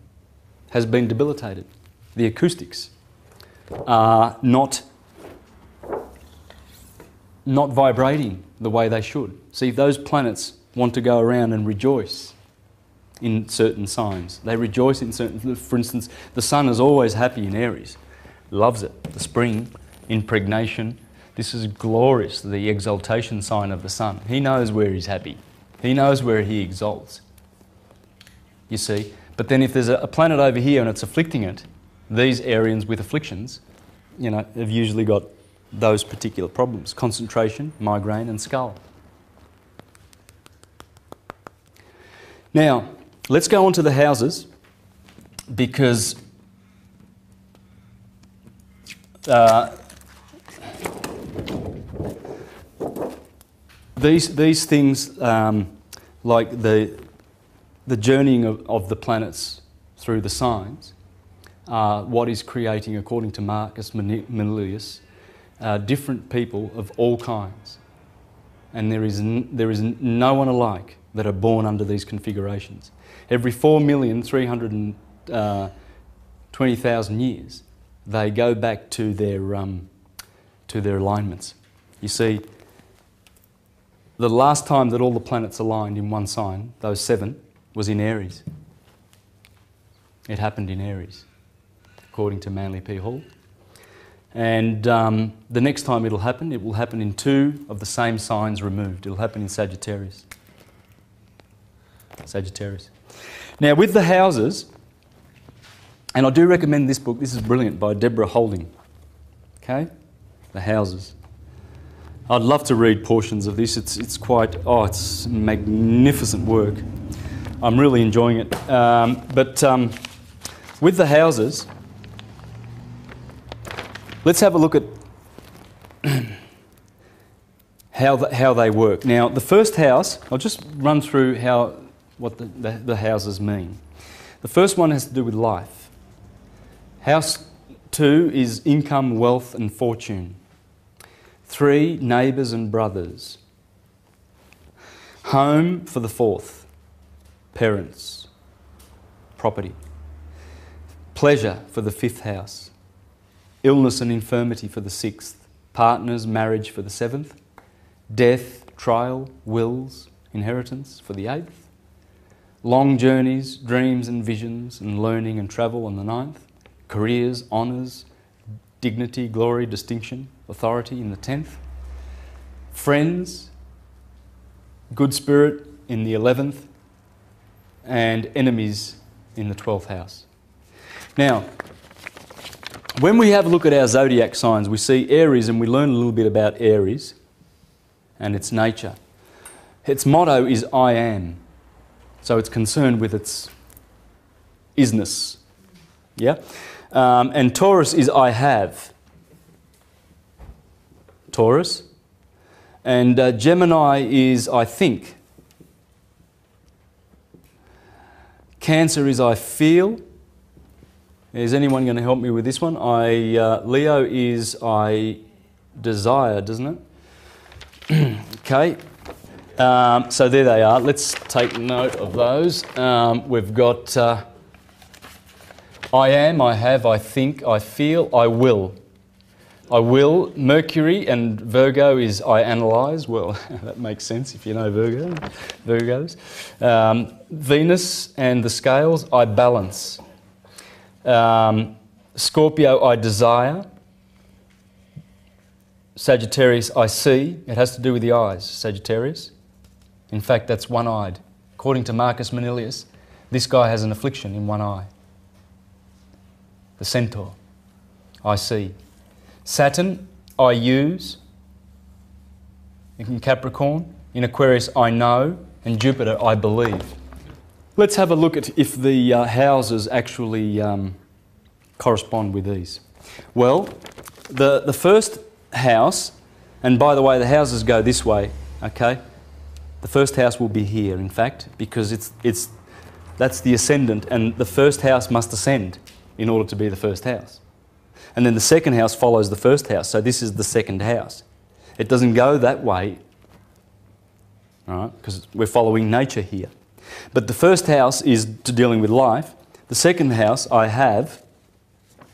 has been debilitated. The acoustics are not vibrating the way they should. See, if those planets want to go around and rejoice in certain signs, they rejoice in certain... For instance, the sun is always happy in Aries. Loves it. The spring, impregnation. This is glorious, the exaltation sign of the sun. He knows where he's happy. He knows where he exalts. You see? But then if there's a planet over here and it's afflicting it, these Arians with afflictions, have usually got those particular problems: concentration, migraine and skull. Now, let's go on to the houses, because these things, like the journeying of the planets through the signs, what is creating, according to Marcus Manilius, different people of all kinds. And there is no one alike that are born under these configurations. Every 4,320,000 years, they go back to their alignments. You see, the last time that all the planets aligned in one sign, those 7, was in Aries. It happened in Aries, according to Manly P. Hall. And the next time it will happen in 2 of the same signs removed. It'll happen in Sagittarius. Now, with the houses, and I do recommend this book. This is brilliant, by Deborah Holding. Okay? The houses. I'd love to read portions of this. It's magnificent work. I'm really enjoying it. But with the houses, let's have a look at how they work. Now, the first house, I'll just run through what the houses mean. The first one has to do with life. House 2 is income, wealth and fortune. 3, neighbours and brothers. Home for the 4th, parents, property. Pleasure for the 5th house. Illness and infirmity for the 6th. Partners, marriage for the 7th. Death, trial, wills, inheritance for the 8th. Long journeys, dreams and visions and learning and travel on the 9th. Careers, honours, dignity, glory, distinction, authority in the 10th. Friends, good spirit in the 11th. And enemies in the 12th house. Now, when we have a look at our zodiac signs, we see Aries, and we learn a little bit about Aries and its nature. Its motto is I am. So it's concerned with its isness. Yeah? And Taurus is I have. Taurus. And Gemini is I think. Cancer is I feel. Is anyone going to help me with this one? Leo is I desire, doesn't it? Okay. So there they are. Let's take note of those. We've got I am, I have, I think, I feel, I will. I will. Mercury and Virgo is I analyse. Well, that makes sense if you know Virgos. Venus and the scales, I balance. Scorpio, I desire. Sagittarius, I see. It has to do with the eyes, Sagittarius. In fact, that's one-eyed. According to Marcus Manilius, this guy has an affliction in one eye. The centaur, I see. Saturn, I use. In Capricorn. In Aquarius, I know. And Jupiter, I believe. Let's have a look at if the houses actually correspond with these. Well, the first house, and by the way, the houses go this way, okay? The first house will be here, in fact, because that's the ascendant, and the first house must ascend in order to be the first house. And then the second house follows the first house, so this is the second house. It doesn't go that way, all right, because we're following nature here. But the first house is dealing with life. The second house I have,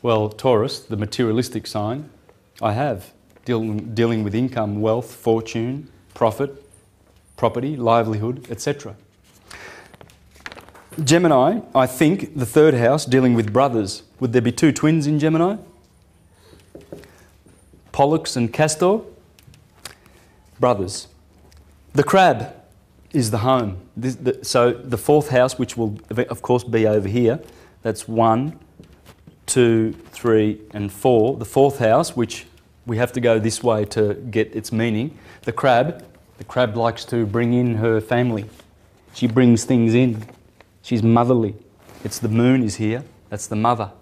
well, Taurus, the materialistic sign, I have, dealing with income, wealth, fortune, profit, property, livelihood, etc. Gemini, I think, the third house, dealing with brothers. Would there be two twins in Gemini? Pollux and Castor, brothers. The crab is the home. So the fourth house, which will of course be over here, that's 1, 2, 3 and 4. The fourth house, which we have to go this way to get its meaning. The crab likes to bring in her family. She brings things in. She's motherly. It's the moon is here, that's the mother.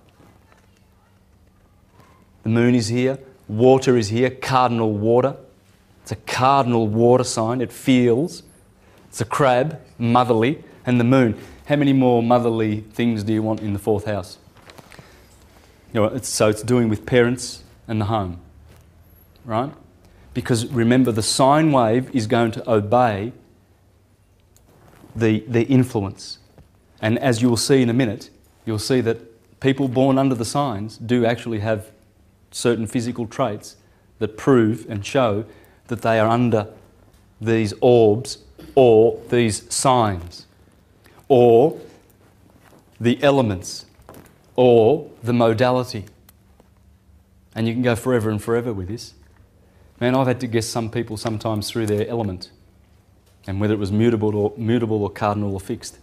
The moon is here. Water is here, cardinal water. It's a cardinal water sign, it feels. It's a crab, motherly, and the moon. How many more motherly things do you want in the fourth house? You know, so it's doing with parents and the home, right? Because remember, the sine wave is going to obey the influence. And as you will see in a minute, you'll see that people born under the signs do actually have certain physical traits that prove and show that they are under these orbs or these signs or the elements or the modality. And you can go forever and forever with this. Man, I've had to guess some people sometimes through their element and whether it was mutable or cardinal or fixed.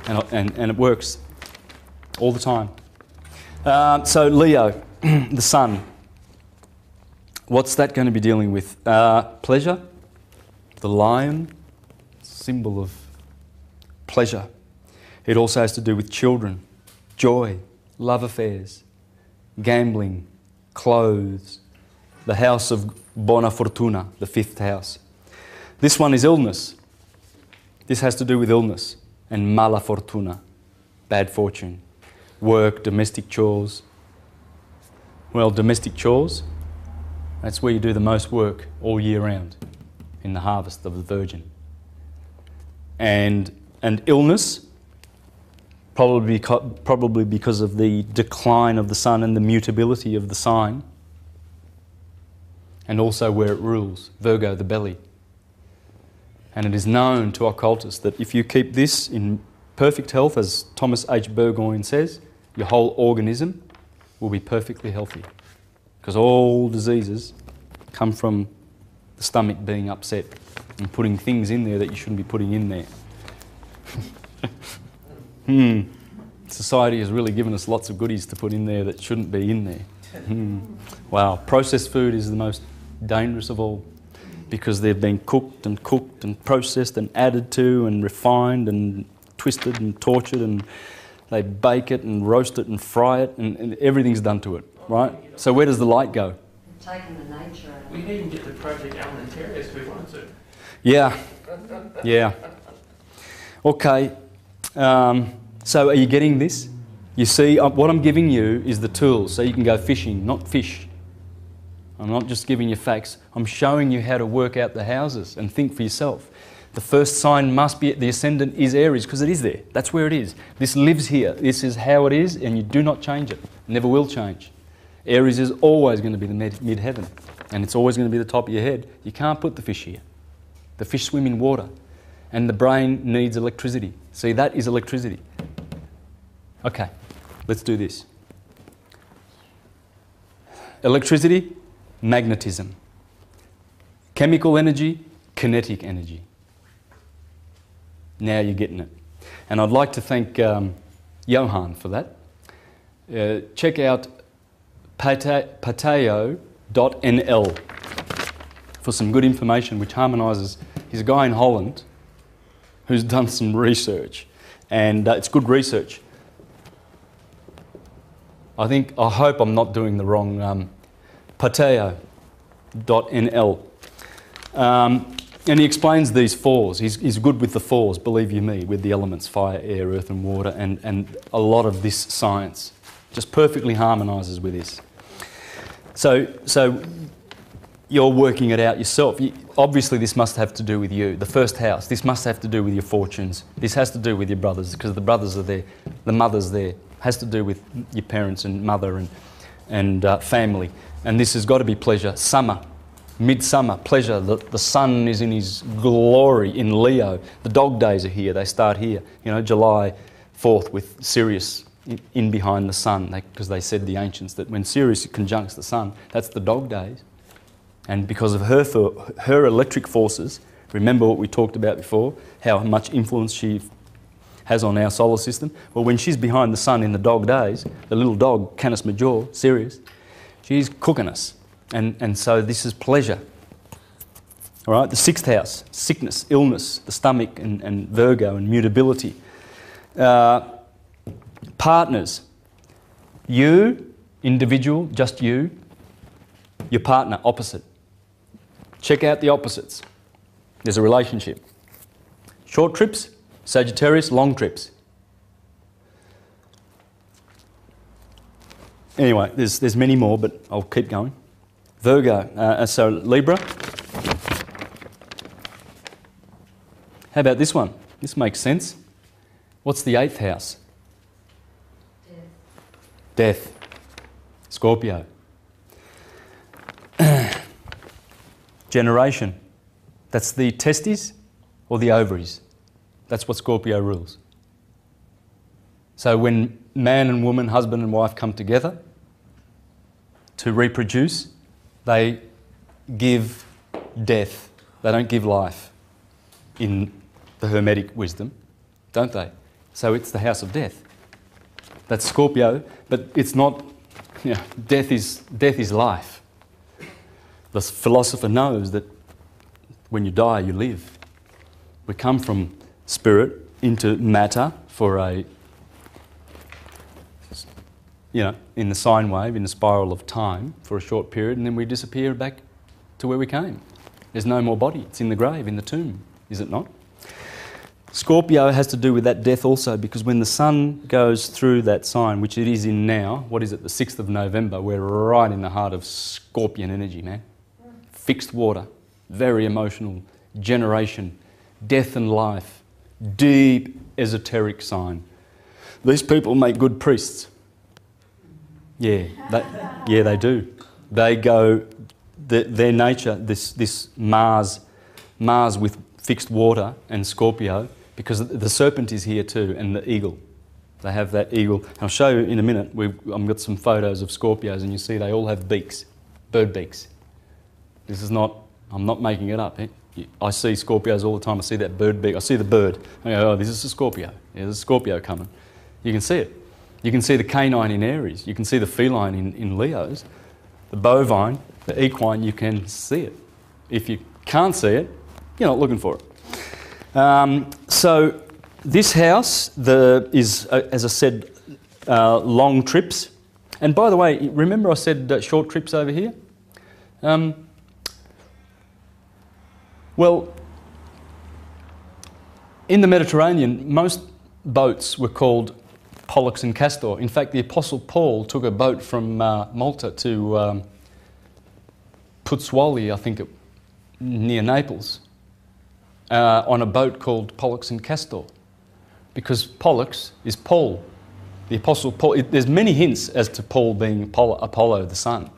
And it works all the time. So Leo, the sun, what's that going to be dealing with? Pleasure, the lion, symbol of pleasure. It also has to do with children, joy, love affairs, gambling, clothes, the house of Bona Fortuna, the fifth house. This one is illness. This has to do with illness and mala fortuna, bad fortune. Work, domestic chores. Well, domestic chores, that's where you do the most work all year round in the harvest of the Virgin. And illness, probably because of the decline of the sun and the mutability of the sign, and also where it rules, Virgo, the belly. And it is known to occultists that if you keep this in perfect health, as Thomas H. Burgoyne says, your whole organism will be perfectly healthy. Because all diseases come from the stomach being upset and putting things in there that you shouldn't be putting in there. Society has really given us lots of goodies to put in there that shouldn't be in there. Wow, processed food is the most dangerous of all because they've been cooked and processed and added to and refined and twisted and tortured, and they bake it and roast it and fry it, and everything's done to it, right? So where does the light go?
Taking the nature out of
We can even get the Project Alimentarius if we wanted to.
Yeah, yeah. Okay, so are you getting this? You see, what I'm giving you is the tools, so you can go fishing, not fish. I'm not just giving you facts. I'm showing you how to work out the houses and think for yourself. The first sign must be, the ascendant is Aries, because it is there. That's where it is. This lives here. This is how it is, and you do not change it. Never will change. Aries is always going to be the mid-heaven, and it's always going to be the top of your head. You can't put the fish here. The fish swim in water, and the brain needs electricity. See, that is electricity. Okay, let's do this. Electricity, magnetism. Chemical energy, kinetic energy. Now you're getting it. And I'd like to thank Johan for that. Check out pateo.nl for some good information which harmonises. He's a guy in Holland who's done some research, and it's good research. I hope I'm not doing the wrong pateo.nl. And he explains these fours. He's good with the fours, believe you me, with the elements fire, air, earth and water, and a lot of this science just perfectly harmonises with this. So you're working it out yourself. Obviously this must have to do with you, the first house. This must have to do with your fortunes. This has to do with your brothers, because the brothers are there, the mother's there. Has to do with your parents and mother and family. And this has got to be pleasure. Summer. Midsummer, pleasure. The sun is in his glory in Leo. The dog days are here. They start here. You know, July 4th with Sirius in behind the sun, because they said, the ancients, that when Sirius conjuncts the sun, that's the dog days. And because of her electric forces, remember what we talked about before, how much influence she has on our solar system. Well, when she's behind the sun in the dog days, the little dog, Canis Major, Sirius, she's cooking us. And so this is pleasure. All right, the sixth house, sickness, illness, the stomach and Virgo and mutability. Partners. You, individual, just you. Your partner, opposite. Check out the opposites. There's a relationship. Short trips, Sagittarius, long trips. Anyway, there's many more, but I'll keep going. Virgo, so Libra. How about this one? This makes sense. What's the eighth house? Death. Scorpio. Generation. That's the testes or the ovaries. That's what Scorpio rules. So when man and woman, husband and wife come together to reproduce, they give death. They don't give life in the Hermetic wisdom, don't they? So it's the house of death. That's Scorpio, but it's not, you know, death is life. The philosopher knows that when you die, you live. We come from spirit into matter for a, you know, in the sine wave, in the spiral of time for a short period, and then we disappear back to where we came. There's no more body. It's in the grave, in the tomb, is it not? Scorpio has to do with that death also, because when the sun goes through that sign, which it is in now, what is it, the 6th of November, we're right in the heart of Scorpion energy, man. Fixed water, very emotional, generation, death and life, deep esoteric sign. These people make good priests. Yeah, they do. They go, their nature, this Mars with fixed water and Scorpio, because the serpent is here too, and the eagle. They have that eagle. I'll show you in a minute. I've got some photos of Scorpios, and you see they all have beaks, bird beaks. This is not, I'm not making it up. I see Scorpios all the time. I see that bird beak. I see the bird. I go, oh, this is a Scorpio. Yeah, there's a Scorpio coming. You can see it. You can see the canine in Aries. You can see the feline in Leos. The bovine, the equine, you can see it. If you can't see it, you're not looking for it. So this house is, as I said, long trips. And by the way, remember I said short trips over here? Well, in the Mediterranean, most boats were called Pollux and Castor. In fact, the Apostle Paul took a boat from Malta to Puzzoli, I think, near Naples, on a boat called Pollux and Castor, because Pollux is Paul, the Apostle Paul. There's many hints as to Paul being Apollo, the sun,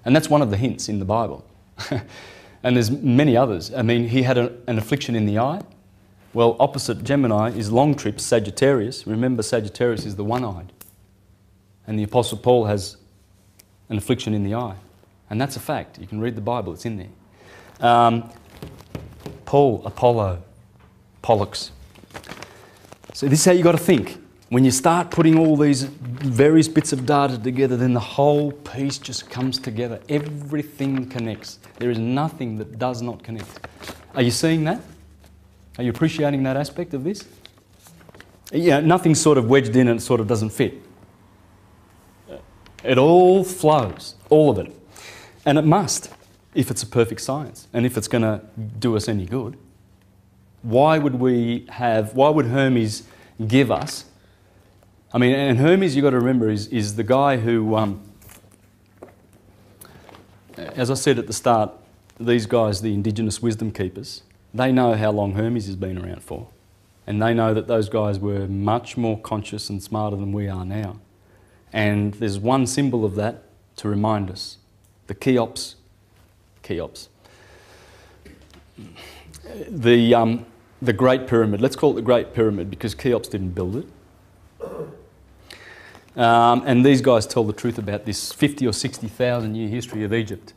and that's one of the hints in the Bible. And there's many others. I mean, he had an affliction in the eye. Well, opposite Gemini is long trips, Sagittarius. Remember, Sagittarius is the one-eyed. And the Apostle Paul has an affliction in the eye. And that's a fact. You can read the Bible, it's in there. Paul, Apollo, Pollux. So this is how you've got to think. When you start putting all these various bits of data together, then the whole piece just comes together. Everything connects. There is nothing that does not connect. Are you seeing that? Are you appreciating that aspect of this? Yeah, nothing's sort of wedged in and it sort of doesn't fit. It all flows, all of it. And it must, if it's a perfect science and if it's going to do us any good. Why would Hermes give us? I mean, and Hermes, you've got to remember, is the guy who, as I said at the start, these guys, the indigenous wisdom keepers, they know how long Hermes has been around for. And they know that those guys were much more conscious and smarter than we are now. And there's one symbol of that to remind us. The Cheops. The Great Pyramid. Let's call it the Great Pyramid because Cheops didn't build it. And these guys tell the truth about this 50 or 60,000 year history of Egypt.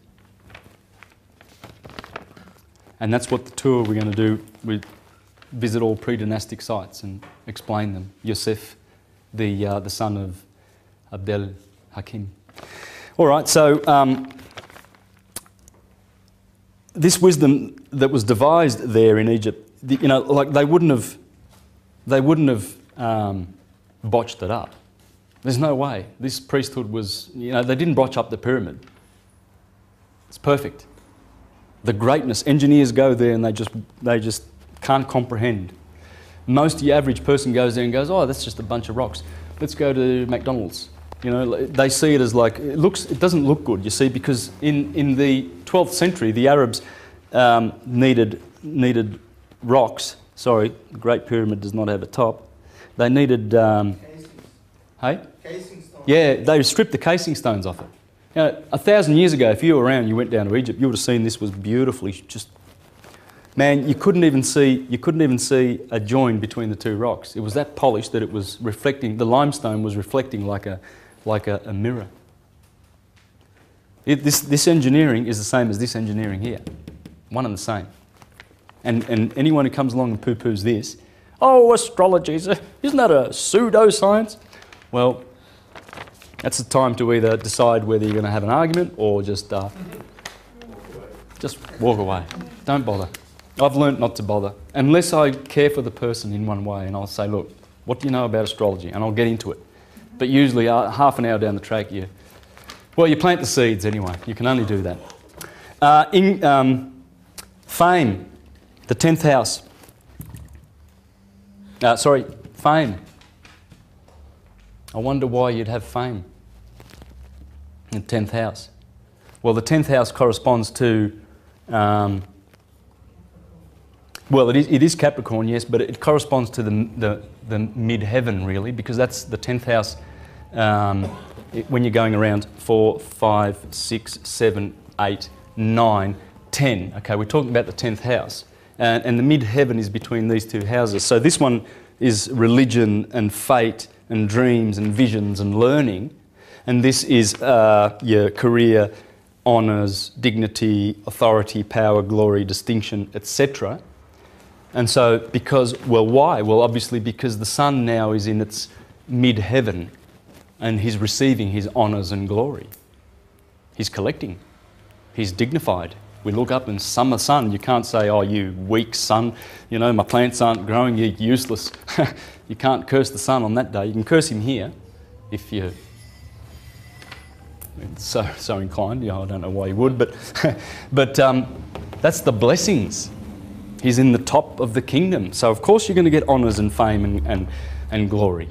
And that's what the tour we're going to do. We visit all pre-dynastic sites and explain them. Yosef, the son of Abdel Hakim. All right, so this wisdom that was devised there in Egypt, you know, like they wouldn't have botched it up. There's no way. This priesthood was, you know, they didn't botch up the pyramid. It's perfect. The greatness, engineers go there and they just can't comprehend. Most of the average person goes there and goes, oh, that's just a bunch of rocks. Let's go to McDonald's. You know, they see it as like, it doesn't look good, you see, because in the 12th century, the Arabs needed rocks. Sorry, the Great Pyramid does not have a top. They needed... hey?
Casing stones.
Yeah, they stripped the casing stones off it. You know, 1,000 years ago, if you were around, you went down to Egypt, you would have seen this was beautifully just... Man, you couldn't even see a join between the two rocks. It was that polished that it was reflecting, the limestone was reflecting like a mirror. This engineering is the same as this engineering here. One and the same. And anyone who comes along and poo-poos this, oh, astrology, isn't that a pseudoscience? Well, that's the time to either decide whether you're going to have an argument or just walk away. Don't bother. I've learnt not to bother, unless I care for the person in one way, and I'll say, look, what do you know about astrology? And I'll get into it. But usually half an hour down the track, you plant the seeds anyway. You can only do that. Fame, the 10th house. Fame. I wonder why you'd have fame in the 10th house. Well, the 10th house corresponds to... well, it is Capricorn, yes, but it corresponds to the mid-heaven, really, because that's the 10th house when you're going around 4, 5, 6, 7, 8, 9, 10. Okay, we're talking about the 10th house. And the mid-heaven is between these two houses. So this one is religion and fate and dreams and visions and learning. And this is your career, honours, dignity, authority, power, glory, distinction, etc. And so because, well, why? Well, obviously because the sun now is in its mid-heaven and he's receiving his honours and glory. He's collecting. He's dignified. We look up and summer sun, you can't say, oh, you weak sun, you know, my plants aren't growing, you're useless. You can't curse the sun on that day. You can curse him here if you're so inclined. Yeah, I don't know why you would, but that's the blessings. He's in the top of the kingdom. So of course you're going to get honours and fame and glory.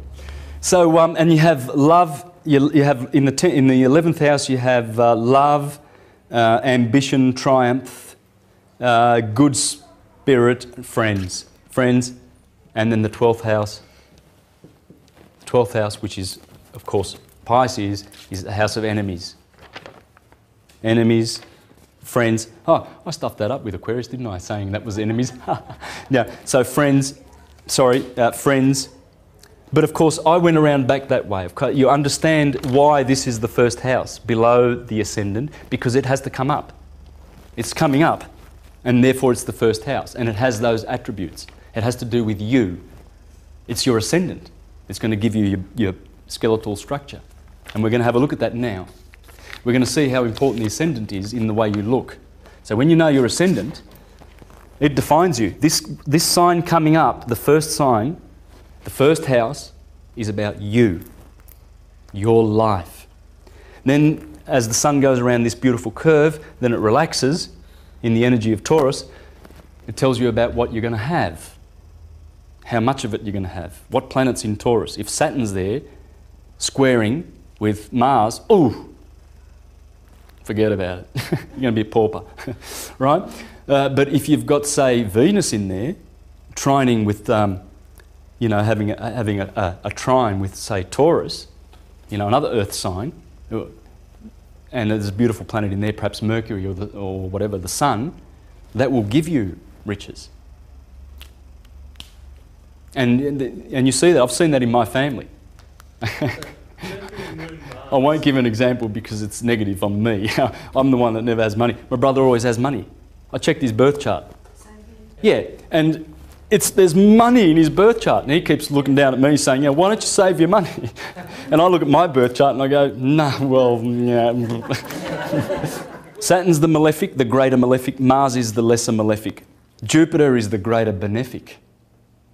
So, and you have love, you have in the 11th house you have love, ambition, triumph, good spirit, friends. Friends, and then the 12th house. The 12th house, which is, of course, Pisces, is the house of enemies. Enemies, friends. Oh, I stuffed that up with Aquarius, didn't I? Saying that was enemies. Yeah, so friends, friends. But of course, I went around back that way. You understand why this is the first house below the ascendant, because it has to come up. It's coming up, and therefore it's the first house, and it has those attributes. It has to do with you. It's your ascendant. It's going to give you your skeletal structure. And we're going to have a look at that now. We're going to see how important the ascendant is in the way you look. So when you know your ascendant, it defines you. This sign coming up, the first sign, the first house, is about you, your life. Then as the sun goes around this beautiful curve, then it relaxes in the energy of Taurus. It tells you about what you're going to have, how much of it you're going to have, what planet's in Taurus. If Saturn's there, squaring with Mars, ooh, forget about it. You're going to be a pauper, right? But if you've got, say, Venus in there, trining with, having a trine with, say, Taurus, another Earth sign, and there's a beautiful planet in there, perhaps Mercury or whatever, the Sun, that will give you riches. And you see that. I've seen that in my family. I won't give an example because it's negative on me. I'm the one that never has money. My brother always has money. I checked his birth chart. Yeah, and there's money in his birth chart, and he keeps looking down at me saying, why don't you save your money? And I look at my birth chart and I go, nah, well, yeah. Saturn's the malefic, the greater malefic. Mars is the lesser malefic. Jupiter is the greater benefic,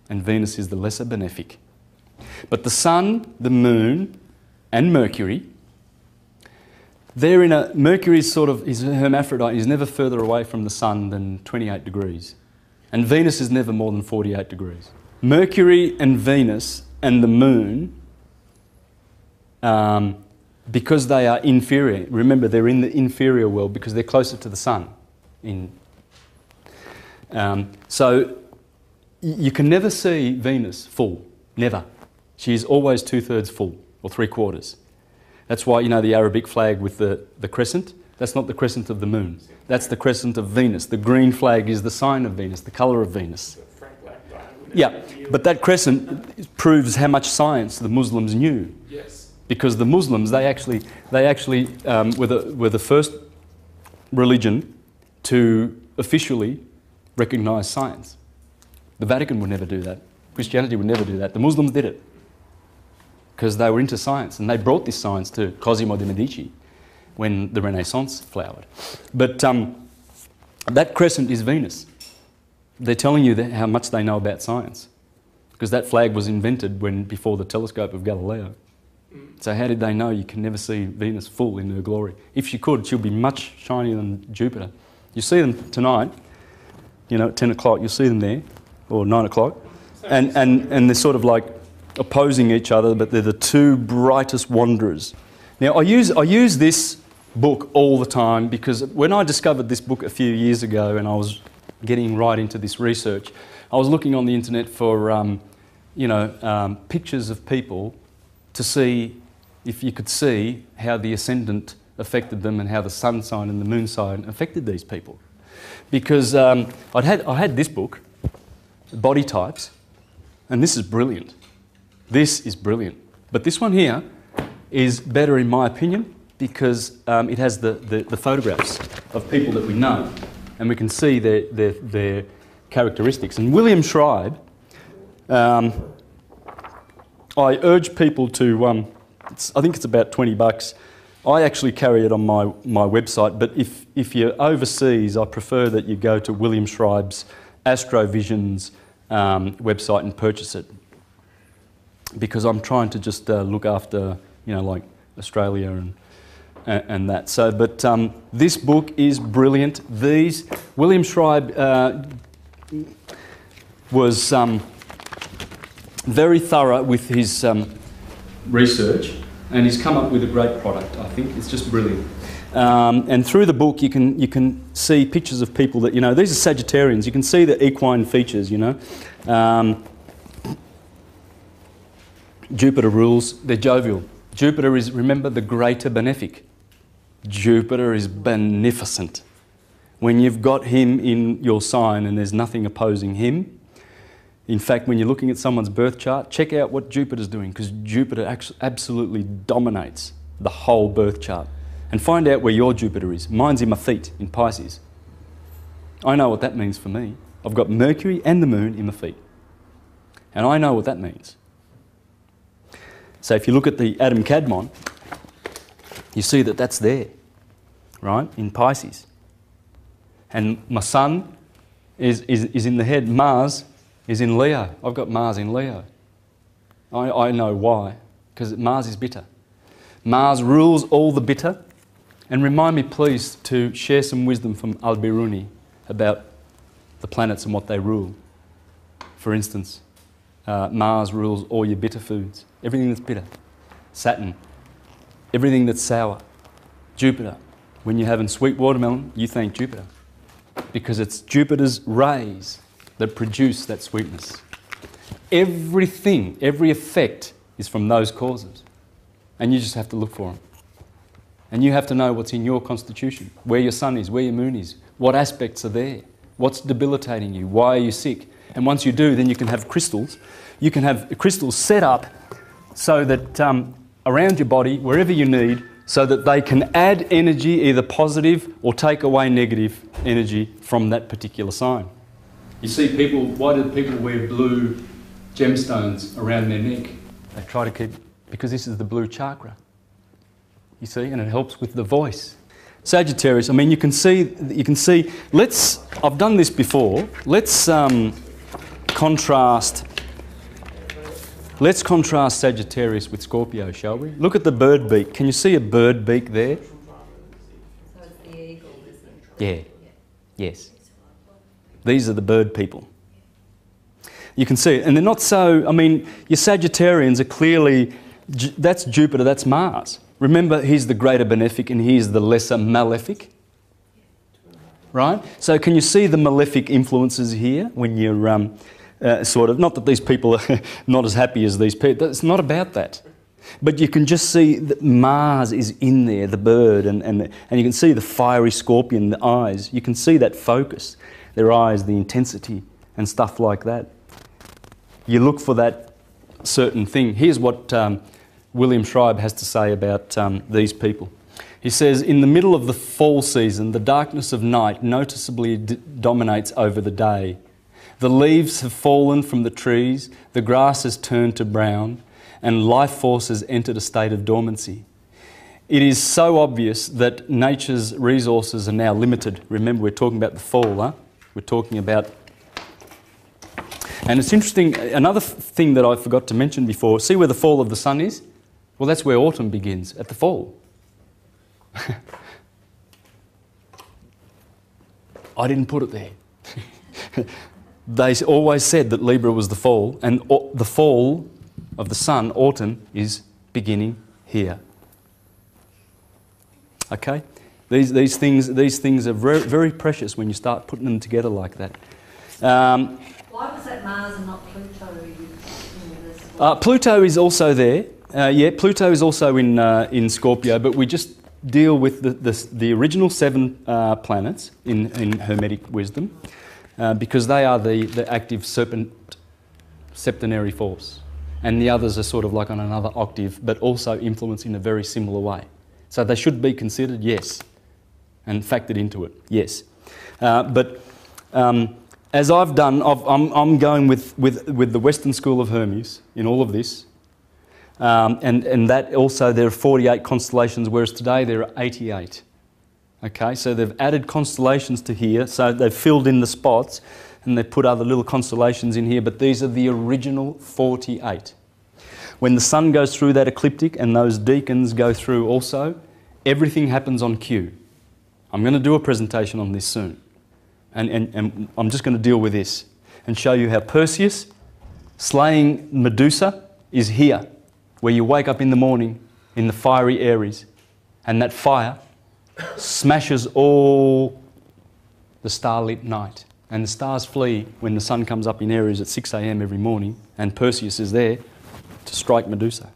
and Venus is the lesser benefic. But the Sun, the Moon, and Mercury, Mercury is is a hermaphrodite. He's never further away from the Sun than 28 degrees. And Venus is never more than 48 degrees. Mercury and Venus and the Moon, because they are inferior, remember they're in the inferior world because they're closer to the Sun. So you can never see Venus full, never. She is always 2/3 full, or 3/4. That's why, the Arabic flag with the crescent, that's not the crescent of the moon. That's the crescent of Venus. The green flag is the sign of Venus, the colour of Venus. Yeah, but that crescent proves how much science the Muslims knew.
Yes.
Because the Muslims, they actually were the first religion to officially recognise science. The Vatican would never do that. Christianity would never do that. The Muslims did it because they were into science, and they brought this science to Cosimo de' Medici when the Renaissance flowered. But that crescent is Venus. They're telling you how much they know about science, because that flag was invented before the telescope of Galileo. So how did they know you can never see Venus full in her glory? If she could, she'll be much shinier than Jupiter. You see them tonight, at 10 o'clock, you'll see them there, or 9 o'clock, and they're sort of like opposing each other, but they're the two brightest wanderers. Now, I use this book all the time because when I discovered this book a few years ago and I was getting right into this research, I was looking on the internet for, pictures of people to see if you could see how the ascendant affected them and how the sun sign and the moon sign affected these people. Because I had this book, Body Types, and this is brilliant. This is brilliant. But this one here is better in my opinion because it has the photographs of people that we know, and we can see their characteristics. And William Schreiber, I urge people to, I think it's about $20. I actually carry it on my website, but if you're overseas, I prefer that you go to William Schreiber's Astrovision's website and purchase it, because I'm trying to just look after, like Australia and that. So, but this book is brilliant. William Schreiber was very thorough with his research, and he's come up with a great product, I think. It's just brilliant. And through the book, you can see pictures of people that, you know, these are Sagittarians. You can see the equine features, you know. Jupiter rules, they're jovial. Jupiter is, remember, the greater benefic. Jupiter is beneficent. When you've got him in your sign and there's nothing opposing him, in fact, when you're looking at someone's birth chart, check out what Jupiter's doing, because Jupiter absolutely dominates the whole birth chart. And find out where your Jupiter is. Mine's in my feet, in Pisces. I know what that means for me. I've got Mercury and the Moon in my feet. And I know what that means. So if you look at the Adam Kadmon, you see that that's there, right, in Pisces. And my Sun is in the head. Mars is in Leo. I've got Mars in Leo. I know why, because Mars is bitter. Mars rules all the bitter. And remind me, please, to share some wisdom from Al-Biruni about the planets and what they rule. For instance, Mars rules all your bitter foods, everything that's bitter. Saturn, everything that's sour. Jupiter, when you're having sweet watermelon, you thank Jupiter, because it's Jupiter's rays that produce that sweetness. Everything, every effect is from those causes. And you just have to look for them. And you have to know what's in your constitution, where your sun is, where your moon is, what aspects are there, what's debilitating you, why are you sick. And once you do, then you can have crystals. You can have crystals set up so that around your body, wherever you need, so that they can add energy, either positive or take away negative energy from that particular sign. You see people, why do people wear blue gemstones around their neck? They try to keep, because this is the blue chakra. You see, and it helps with the voice. Sagittarius, I mean, you can see, I've done this before. Let's contrast Sagittarius with Scorpio, shall we? Look at the bird beak. Can you see a bird beak there?
So it's the eagle, isn't it?
Yeah. Yes. These are the bird people. You can see it. And they're not so, I mean, your Sagittarians are clearly, that's Jupiter, that's Mars. Remember, he's the greater benefic and he's the lesser malefic. Right? So can you see the malefic influences here when you're sort of, not that these people are not as happy as these people, it's not about that. But you can just see that Mars is in there, the bird, and you can see the fiery scorpion, the eyes. You can see that focus, their eyes, the intensity and stuff like that. You look for that certain thing. Here's what William Schreiber has to say about these people. He says, in the middle of the fall season, the darkness of night noticeably dominates over the day. The leaves have fallen from the trees, the grass has turned to brown, and life force has entered a state of dormancy. It is so obvious that nature's resources are now limited. Remember, we're talking about the fall, huh? We're talking about... And it's interesting, another thing that I forgot to mention before, see where the fall of the sun is? Well, that's where autumn begins, at the fall. I didn't put it there. They always said that Libra was the fall, and the fall of the sun, autumn, is beginning here. Okay? These things are very, very precious when you start putting them together like that.
Why was that Mars and not Pluto in this?
Pluto is also there. Yeah, Pluto is also in Scorpio, but we just deal with the original 7 planets in Hermetic wisdom because they are the active septenary force, and the others are sort of like on another octave, but also influence in a very similar way. So they should be considered, yes, and factored into it, yes. As I've done, I'm going with the Western School of Hermes in all of this. And that also, there are 48 constellations, whereas today there are 88. Okay, so they've added constellations to here, so they've filled in the spots and they've put other little constellations in here, but these are the original 48. When the sun goes through that ecliptic and those deacons go through also, everything happens on cue. I'm going to do a presentation on this soon. And I'm just going to deal with this and show you how Perseus slaying Medusa is here, where you wake up in the morning in the fiery Aries, and that fire smashes all the starlit night. And the stars flee when the sun comes up in Aries at 6 a.m. every morning, and Perseus is there to strike Medusa.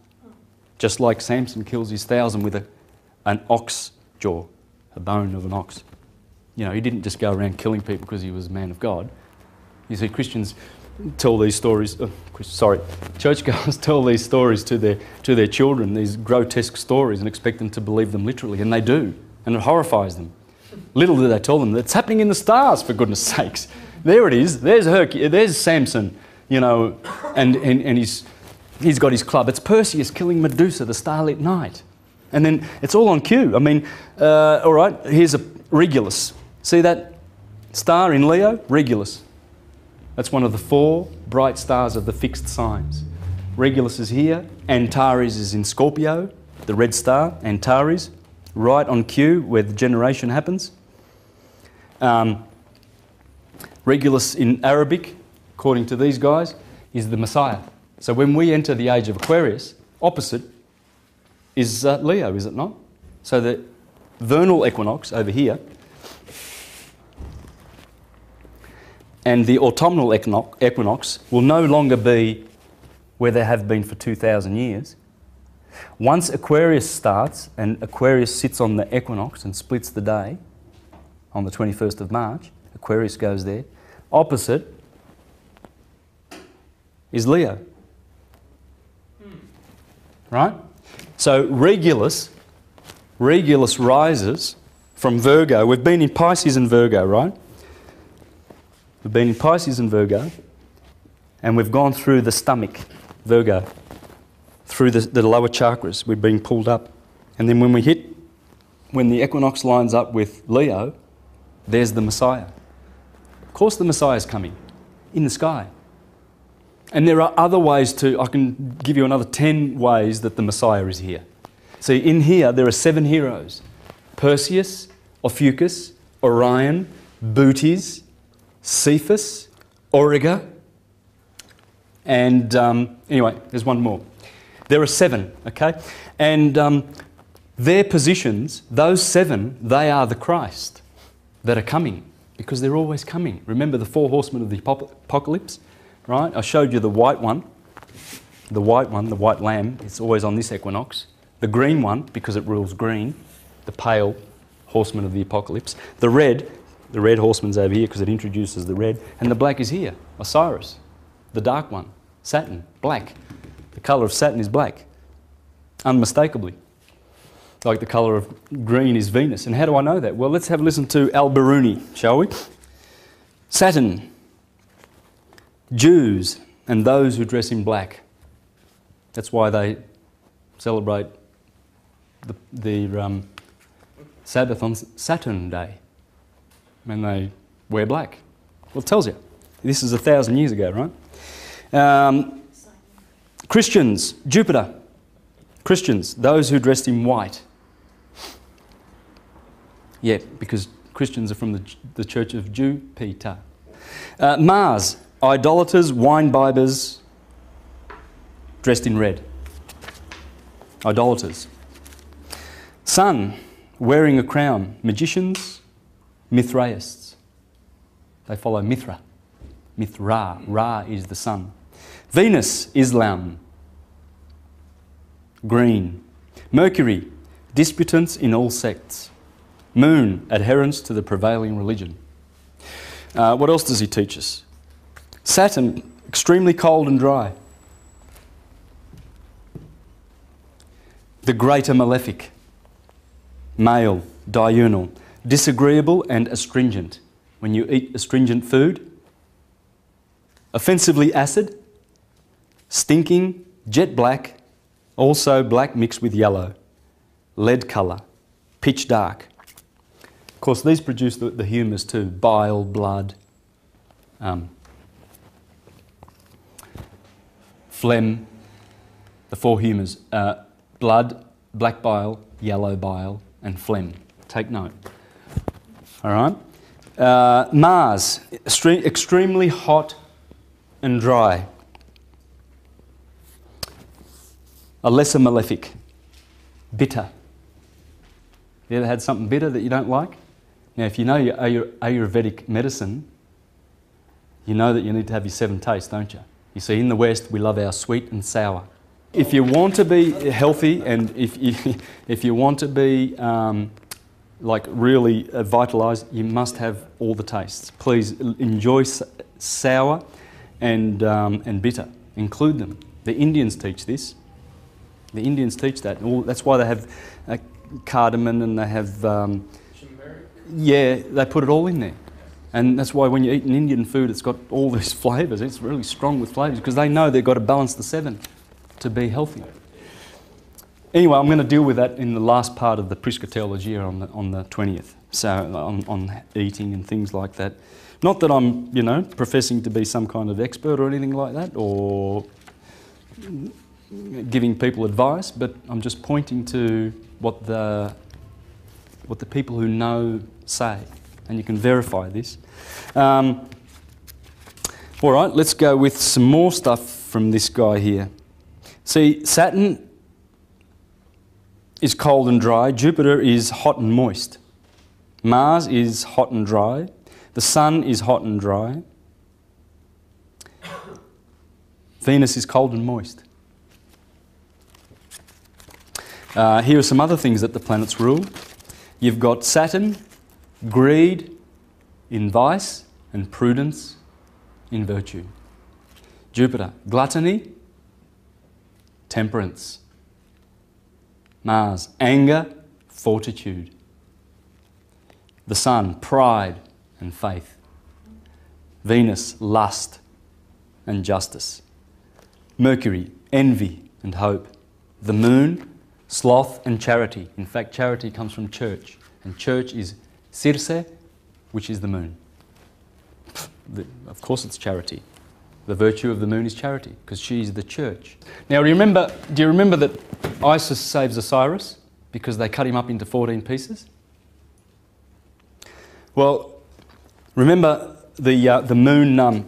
Just like Samson kills his 1,000 with an ox jaw, a bone of an ox. You know, he didn't just go around killing people because he was a man of God. You see, Christians tell these stories, churchgoers tell these stories to their children, these grotesque stories, and expect them to believe them literally, and they do, and it horrifies them. Little do they tell them that it's happening in the stars, for goodness sakes. There it is. There's Samson, you know, and he's got his club. It's Perseus killing Medusa, the starlit night. And then it's all on cue. I mean, all right, here's a Regulus. See that star in Leo? Regulus. That's one of the 4 bright stars of the fixed signs. Regulus is here. Antares is in Scorpio, the red star, Antares, right on cue where the generation happens. Regulus in Arabic, according to these guys, is the Messiah. So when we enter the age of Aquarius, opposite is Leo, is it not? So the vernal equinox over here and the autumnal equinox will no longer be where they have been for 2,000 years. Once Aquarius starts and Aquarius sits on the equinox and splits the day on the 21st of March, Aquarius goes there. Opposite is Leo. Right? So Regulus rises from Virgo. We've been in Pisces and Virgo, right? We've been in Pisces and Virgo, and we've gone through the stomach, Virgo, through the lower chakras. We're being pulled up. And then when the equinox lines up with Leo, there's the Messiah. Of course the Messiah is coming in the sky. And there are other ways I can give you another 10 ways that the Messiah is here. See, in here there are 7 heroes. Perseus, Ophiuchus, Orion, Bootes, Cephas, Auriga, and anyway, there's one more. There are 7, okay? And their positions, those 7, they are the Christ that are coming, because they're always coming. Remember the 4 horsemen of the apocalypse, right? I showed you the white one, the white lamb, it's always on this equinox. The green one, because it rules green, the pale horseman of the apocalypse. The red horseman's over here because it introduces the red. And the black is here, Osiris, the dark one, Saturn, black. The colour of Saturn is black, unmistakably. Like the colour of green is Venus. And how do I know that? Well, let's have a listen to Al-Biruni, shall we? Saturn, Jews and those who dress in black. That's why they celebrate the Sabbath on Saturn Day, when they wear black. Well, it tells you. This is 1,000 years ago, right? Christians, Jupiter. Christians, those who dressed in white. Yeah, because Christians are from the Church of Jupiter. Mars, idolaters, wine bibbers, dressed in red. Idolaters. Sun, wearing a crown. Magicians, Mithraists. They follow Mithra. Mithra. Ra is the sun. Venus, Islam. Green. Mercury, disputants in all sects. Moon, adherents to the prevailing religion. What else does he teach us? Saturn, extremely cold and dry. The greater malefic. Male, diurnal. Disagreeable and astringent. When you eat astringent food. Offensively acid. Stinking, jet black. Also black mixed with yellow. Lead colour. Pitch dark. Of course, these produce the humours too. Bile, blood, phlegm, the 4 humours. Blood, black bile, yellow bile, and phlegm. Take note. All right? Mars, extremely hot and dry. A lesser malefic. Bitter. You ever had something bitter that you don't like? Now, if you know your Ayurvedic medicine, you know that you need to have your 7 tastes, don't you? You see, in the West, we love our sweet and sour. If you want to be healthy and if you want to be like really vitalised, you must have all the tastes. Please enjoy sour and bitter. Include them. The Indians teach this. The Indians teach that. That's why they have cardamom and they have... yeah, they put it all in there. And that's why when you eat an Indian food, it's got all these flavours. It's really strong with flavours because they know they've got to balance the 7 to be healthy. Anyway, I'm going to deal with that in the last part of the Priscatologia on the 20th. So on eating and things like that. Not that I'm, professing to be some kind of expert or anything like that, or giving people advice, but I'm just pointing to what the people who know say, and you can verify this. All right, let's go with some more stuff from this guy here. See, Saturn is cold and dry. Jupiter is hot and moist. Mars is hot and dry. The Sun is hot and dry. Venus is cold and moist. Here are some other things that the planets rule. You've got Saturn, greed in vice, and prudence in virtue. Jupiter, gluttony, temperance. Mars, anger, fortitude. The Sun, pride and faith. Venus, lust and justice. Mercury, envy and hope. The Moon, sloth and charity. In fact, charity comes from church, and church is Circe, which is the moon. Of course it's charity. The virtue of the moon is charity, because she's the church. Now do you remember that Isis saves Osiris because they cut him up into 14 pieces? Well, remember the moon...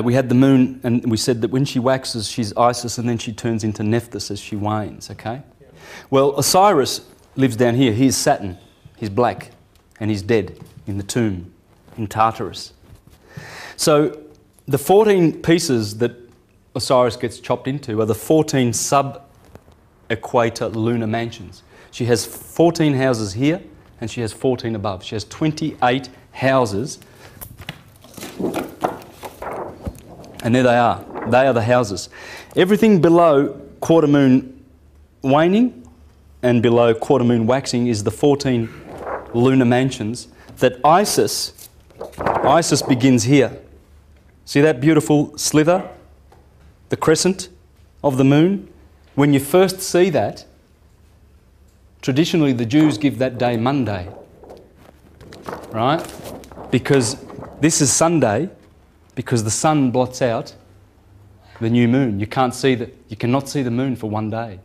we had the moon, and we said that when she waxes, she's Isis, and then she turns into Nephthys as she wanes, okay? Yeah. Well, Osiris lives down here. He's Saturn. He's black, and he's dead in the tomb in Tartarus. So the 14 pieces that Osiris gets chopped into are the 14 sub-equator lunar mansions. She has 14 houses here, and she has 14 above. She has 28 houses. And there they are. They are the houses. Everything below quarter moon waning and below quarter moon waxing is the 14 lunar mansions that Isis begins here. See that beautiful slither? The crescent of the moon? When you first see that, traditionally the Jews give that day Monday, right? Because this is Sunday, because the sun blots out the new moon. You cannot see the moon for one day.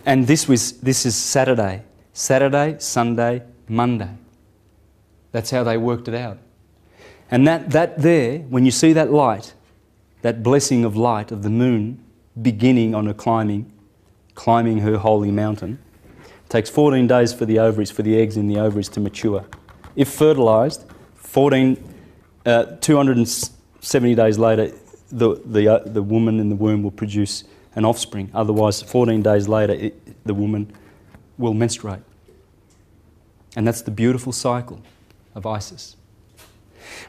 And this is Saturday. Saturday, Sunday, Monday. That's how they worked it out. And that there, when you see that light, that blessing of light of the moon beginning on her climbing her holy mountain, takes 14 days for the ovaries, for the eggs in the ovaries to mature. If fertilised, 270 days later, the woman in the womb will produce an offspring. Otherwise, 14 days later, the woman will menstruate. And that's the beautiful cycle of Isis.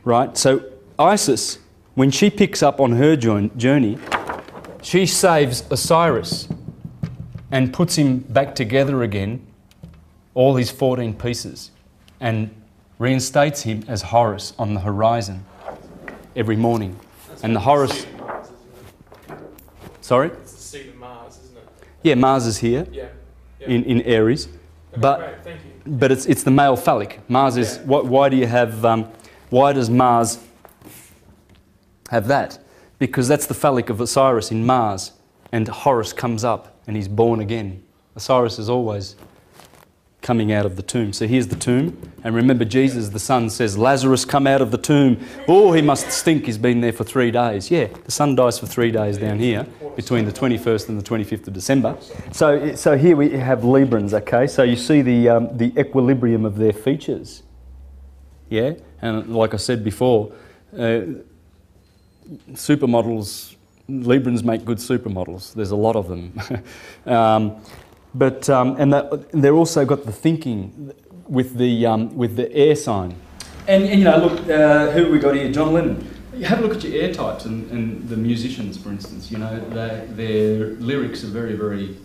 Right? So Isis, when she picks up on her journey, she saves Osiris and puts him back together again, all his 14 pieces, and reinstates him as Horus on the horizon every morning. And the Horus... Sorry?
It's the seat of Mars, isn't it?
Yeah, Mars is here,
Yeah.
in Aries.
Okay,
but
great, thank you.
But it's the male phallic. Mars is... Why do you have... why does Mars have that? Because that's the phallic of Osiris in Mars, and Horus comes up and he's born again. Osiris is always coming out of the tomb. So here's the tomb, and remember Jesus, the Son, says, Lazarus, come out of the tomb. Oh, he must stink, he's been there for 3 days. Yeah, the Son dies for 3 days down here, between the 21st and the 25th of December. So here we have Librans, okay? So you see the equilibrium of their features. Yeah, and like I said before, supermodels, Librans make good supermodels. There's a lot of them. And they're also got the thinking with the air sign. And you know, look, who have we got here? John Lennon. You have a look at your air types and the musicians, for instance. You know, their lyrics are very, very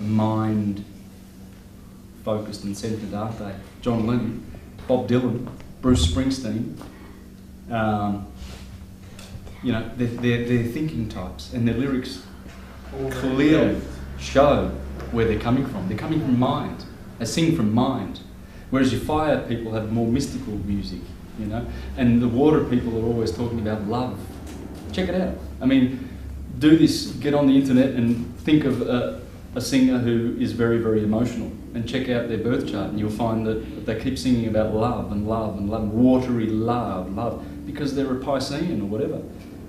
mind-focused and centred, aren't they? John Lennon, Bob Dylan, Bruce Springsteen. You know, they're thinking types, and their lyrics clearly show where they're coming from. They're coming from mind. They sing from mind. Whereas your fire people have more mystical music, you know, and the water people are always talking about love. Check it out. I mean, do this, get on the internet and think of a singer who is very, very emotional, and check out their birth chart, and you'll find that they keep singing about love and love and love, watery love, because they're a Piscean or whatever,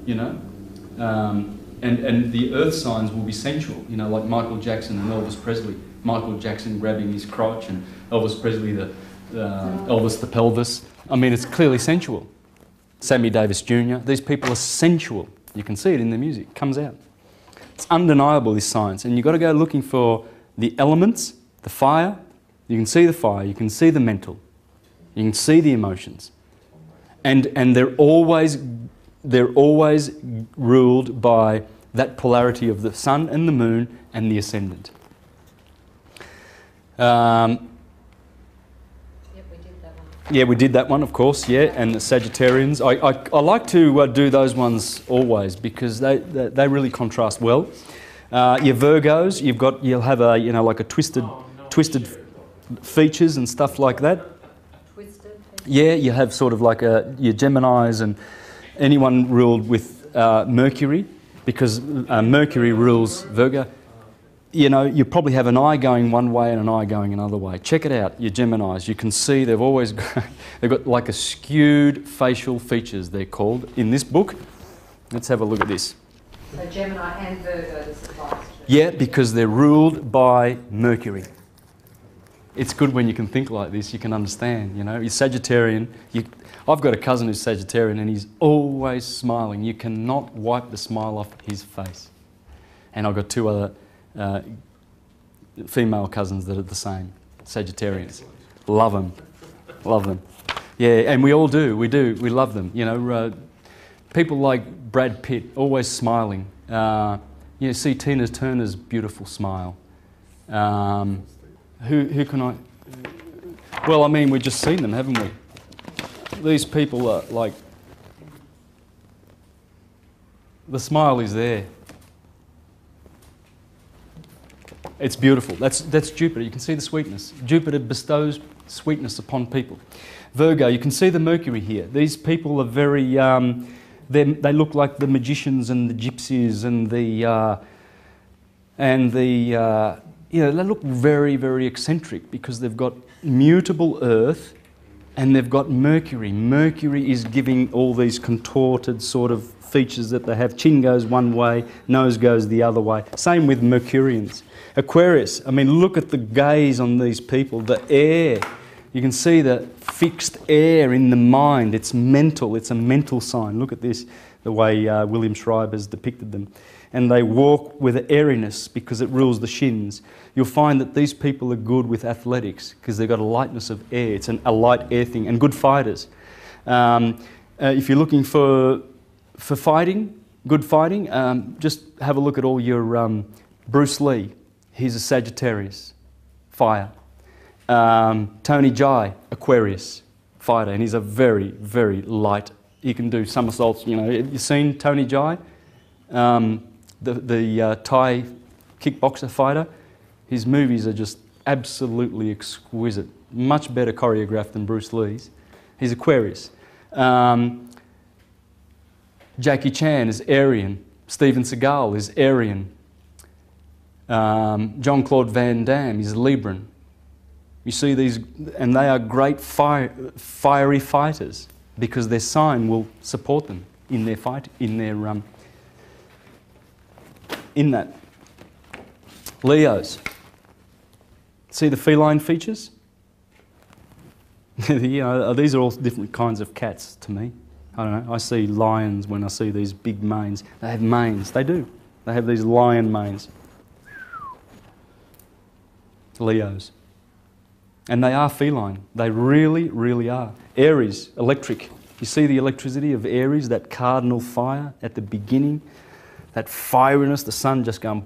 you know. And the earth signs will be sensual, you know, like Michael Jackson and Elvis Presley. Michael Jackson grabbing his crotch, and Elvis Presley, Elvis the pelvis. I mean, it's clearly sensual. Sammy Davis Jr., these people are sensual. You can see it in their music, it comes out. It's undeniable, this science, and you've got to go looking for the elements, the fire. You can see the fire, you can see the mental, you can see the emotions. And they're always ruled by that polarity of the sun and the moon and the ascendant.
Yep, we did that one.
Yeah, we did that one, of course, yeah, and the Sagittarians. I like to do those ones always because they really contrast well. Your Virgos, you'll have a, you know, like a twisted features and stuff like that.
Twisted?
Yeah, you have sort of like your Geminis and anyone ruled with Mercury, because Mercury rules Virgo. You know, you probably have an eye going one way and an eye going another way. Check it out, your Geminis. You can see they've got like a skewed facial features, they're called, in this book. Let's have a look at this.
So Gemini and Virgo this applies to?
Yeah, because they're ruled by Mercury. It's good when you can think like this, you can understand, you know. You're Sagittarian. I've got a cousin who's Sagittarian and he's always smiling. You cannot wipe the smile off his face. And I've got two other female cousins that are the same, Sagittarians. Love them, love them. Yeah, and we all do, we love them. You know, people like Brad Pitt, always smiling. You see Tina Turner's beautiful smile. Who can I... Well, I mean, we've just seen them, haven't we? These people are like... The smile is there. It's beautiful. That's Jupiter. You can see the sweetness. Jupiter bestows sweetness upon people. Virgo, you can see the Mercury here. These people are very... they look like the magicians and the gypsies and you know, they look very, very eccentric because they've got mutable Earth and they've got Mercury. Mercury is giving all these contorted sort of features that they have. Chin goes one way, nose goes the other way. Same with Mercurians. Aquarius, I mean, look at the gaze on these people. The air, you can see the fixed air in the mind. It's mental, it's a mental sign. Look at this, the way William Schreiber's depicted them. And they walk with airiness because it rules the shins. You'll find that these people are good with athletics because they've got a lightness of air. It's a light air thing, and good fighters. If you're looking for fighting, good fighting, just have a look at all your Bruce Lee. He's a Sagittarius, fire. Tony Jai, Aquarius, fighter, and he's a very, very light. He can do somersaults. You know, have you seen Tony Jai? The Thai kickboxer fighter, his movies are just absolutely exquisite, much better choreographed than Bruce Lee's. He's Aquarius. Jackie Chan is Arian. Steven Seagal is Arian. Jean-Claude Van Damme is Libran. You see these, and they are great fiery fighters because their sign will support them in their fight, in that. Leos. See the feline features? You know, these are all different kinds of cats to me. I don't know. I see lions when I see these big manes. They have manes. They do. They have these lion manes. Leos. And they are feline. They really, really are. Aries, electric. You see the electricity of Aries, that cardinal fire at the beginning, that fieriness, the sun just going,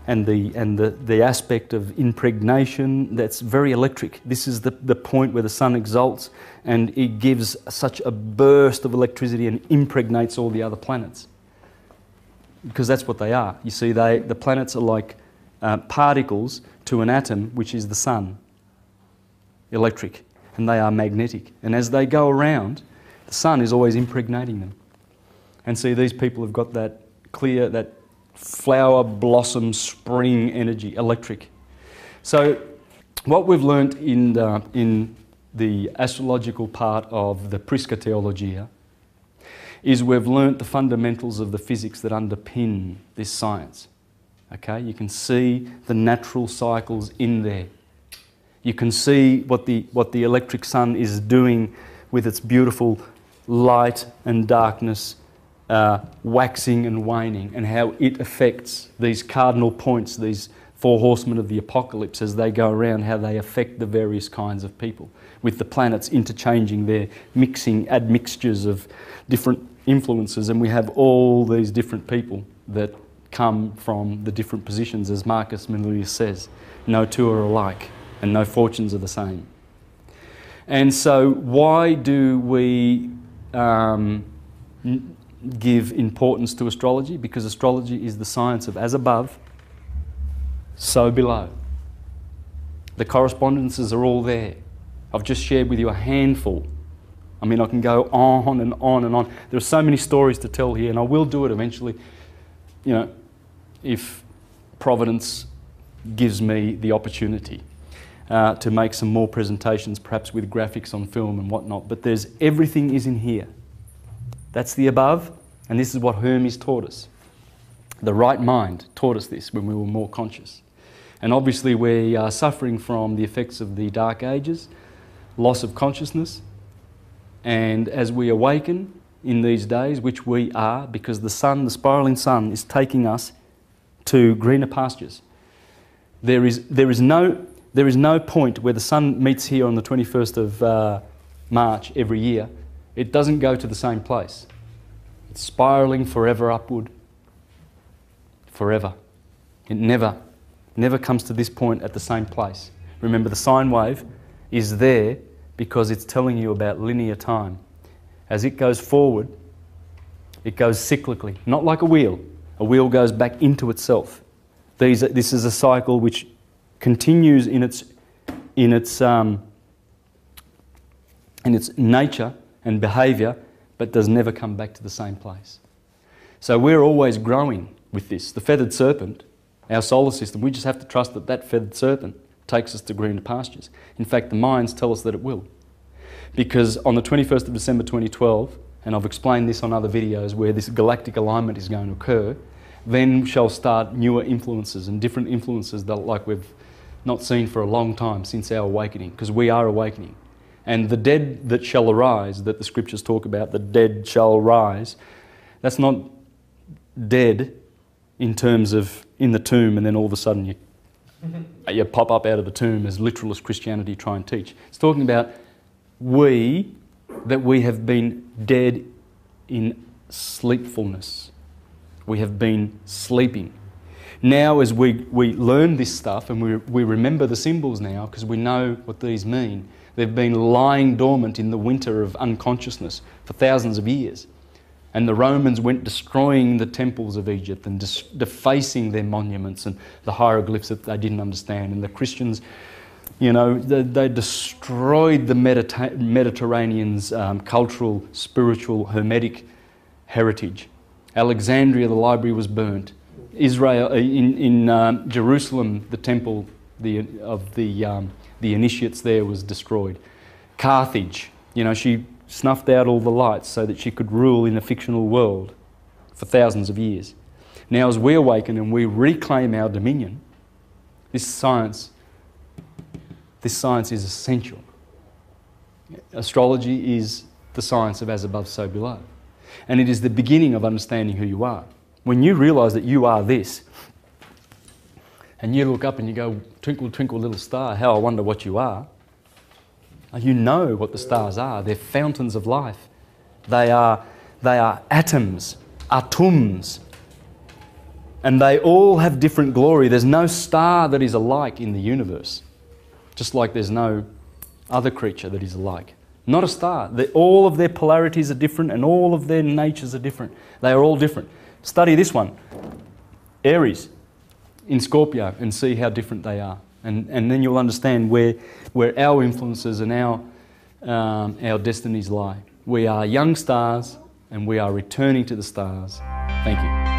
and the aspect of impregnation, that's very electric. This is the point where the sun exalts and it gives such a burst of electricity and impregnates all the other planets. Because that's what they are. You see, the planets are like particles to an atom, which is the sun, electric, and they are magnetic. And as they go around, the sun is always impregnating them. And see, these people have got that clear, that flower, blossom, spring energy, electric. So what we've learnt in the astrological part of the Prisca Theologia is we've learnt the fundamentals of the physics that underpin this science. Okay, you can see the natural cycles in there. You can see what the electric sun is doing with its beautiful light and darkness, waxing and waning, and how it affects these cardinal points, these four horsemen of the apocalypse as they go around, how they affect the various kinds of people, with the planets interchanging their admixtures of different influences, and we have all these different people that come from the different positions, as Marcus Manilius says. No two are alike, and no fortunes are the same. And so why do we give importance to astrology? Because astrology is the science of as above, so below. The correspondences are all there. I've just shared with you a handful. I mean, I can go on and on and on. There are so many stories to tell here, and I will do it eventually, you know, if Providence gives me the opportunity to make some more presentations, perhaps with graphics on film and whatnot. But everything is in here. That's the above, and this is what Hermes taught us. The right mind taught us this when we were more conscious. And obviously we are suffering from the effects of the Dark Ages, loss of consciousness, and as we awaken in these days, which we are, because the sun, the spiralling sun, is taking us to greener pastures. There is no point where the sun meets here on the 21st of March every year. It doesn't go to the same place. It's spiralling forever upward, forever. It never comes to this point at the same place. Remember, the sine wave is there because it's telling you about linear time. As it goes forward, it goes cyclically, not like a wheel. A wheel goes back into itself. This is a cycle which continues in its nature and behaviour, but does never come back to the same place. So we're always growing with this. The feathered serpent, our solar system, we just have to trust that that feathered serpent takes us to greener pastures. In fact, the minds tell us that it will. Because on the 21st of December 2012, and I've explained this on other videos where this galactic alignment is going to occur, then shall start newer influences and different influences that like we've not seen for a long time since our awakening, because we are awakening. And the dead that shall arise, that the scriptures talk about, the dead shall rise, that's not dead in terms of in the tomb and then all of a sudden you pop up out of the tomb as literalist Christianity try and teach. It's talking about that we have been dead in sleepfulness. We have been sleeping. Now as we learn this stuff and we remember the symbols now because we know what these mean, they've been lying dormant in the winter of unconsciousness for thousands of years. And the Romans went destroying the temples of Egypt and defacing their monuments and the hieroglyphs that they didn't understand. And the Christians, you know, they destroyed the Mediterranean's cultural, spiritual, hermetic heritage. Alexandria, the library was burnt. Israel, in Jerusalem, the temple, the initiates there was destroyed. Carthage, you know, she snuffed out all the lights so that she could rule in a fictional world for thousands of years. Now as we awaken and we reclaim our dominion, this science is essential. Astrology is the science of as above, so below. And it is the beginning of understanding who you are. When you realise that you are this, and you look up and you go, twinkle, twinkle, little star, how I wonder what you are. You know what the stars are. They're fountains of life. They are atoms, atoms. And they all have different glory. There's no star that is alike in the universe. Just like there's no other creature that is alike. Not a star. All of their polarities are different and all of their natures are different. They are all different. Study this one, Aries in Scorpio, and see how different they are. And then you'll understand where our influences and our destinies lie. We are young stars and we are returning to the stars. Thank you.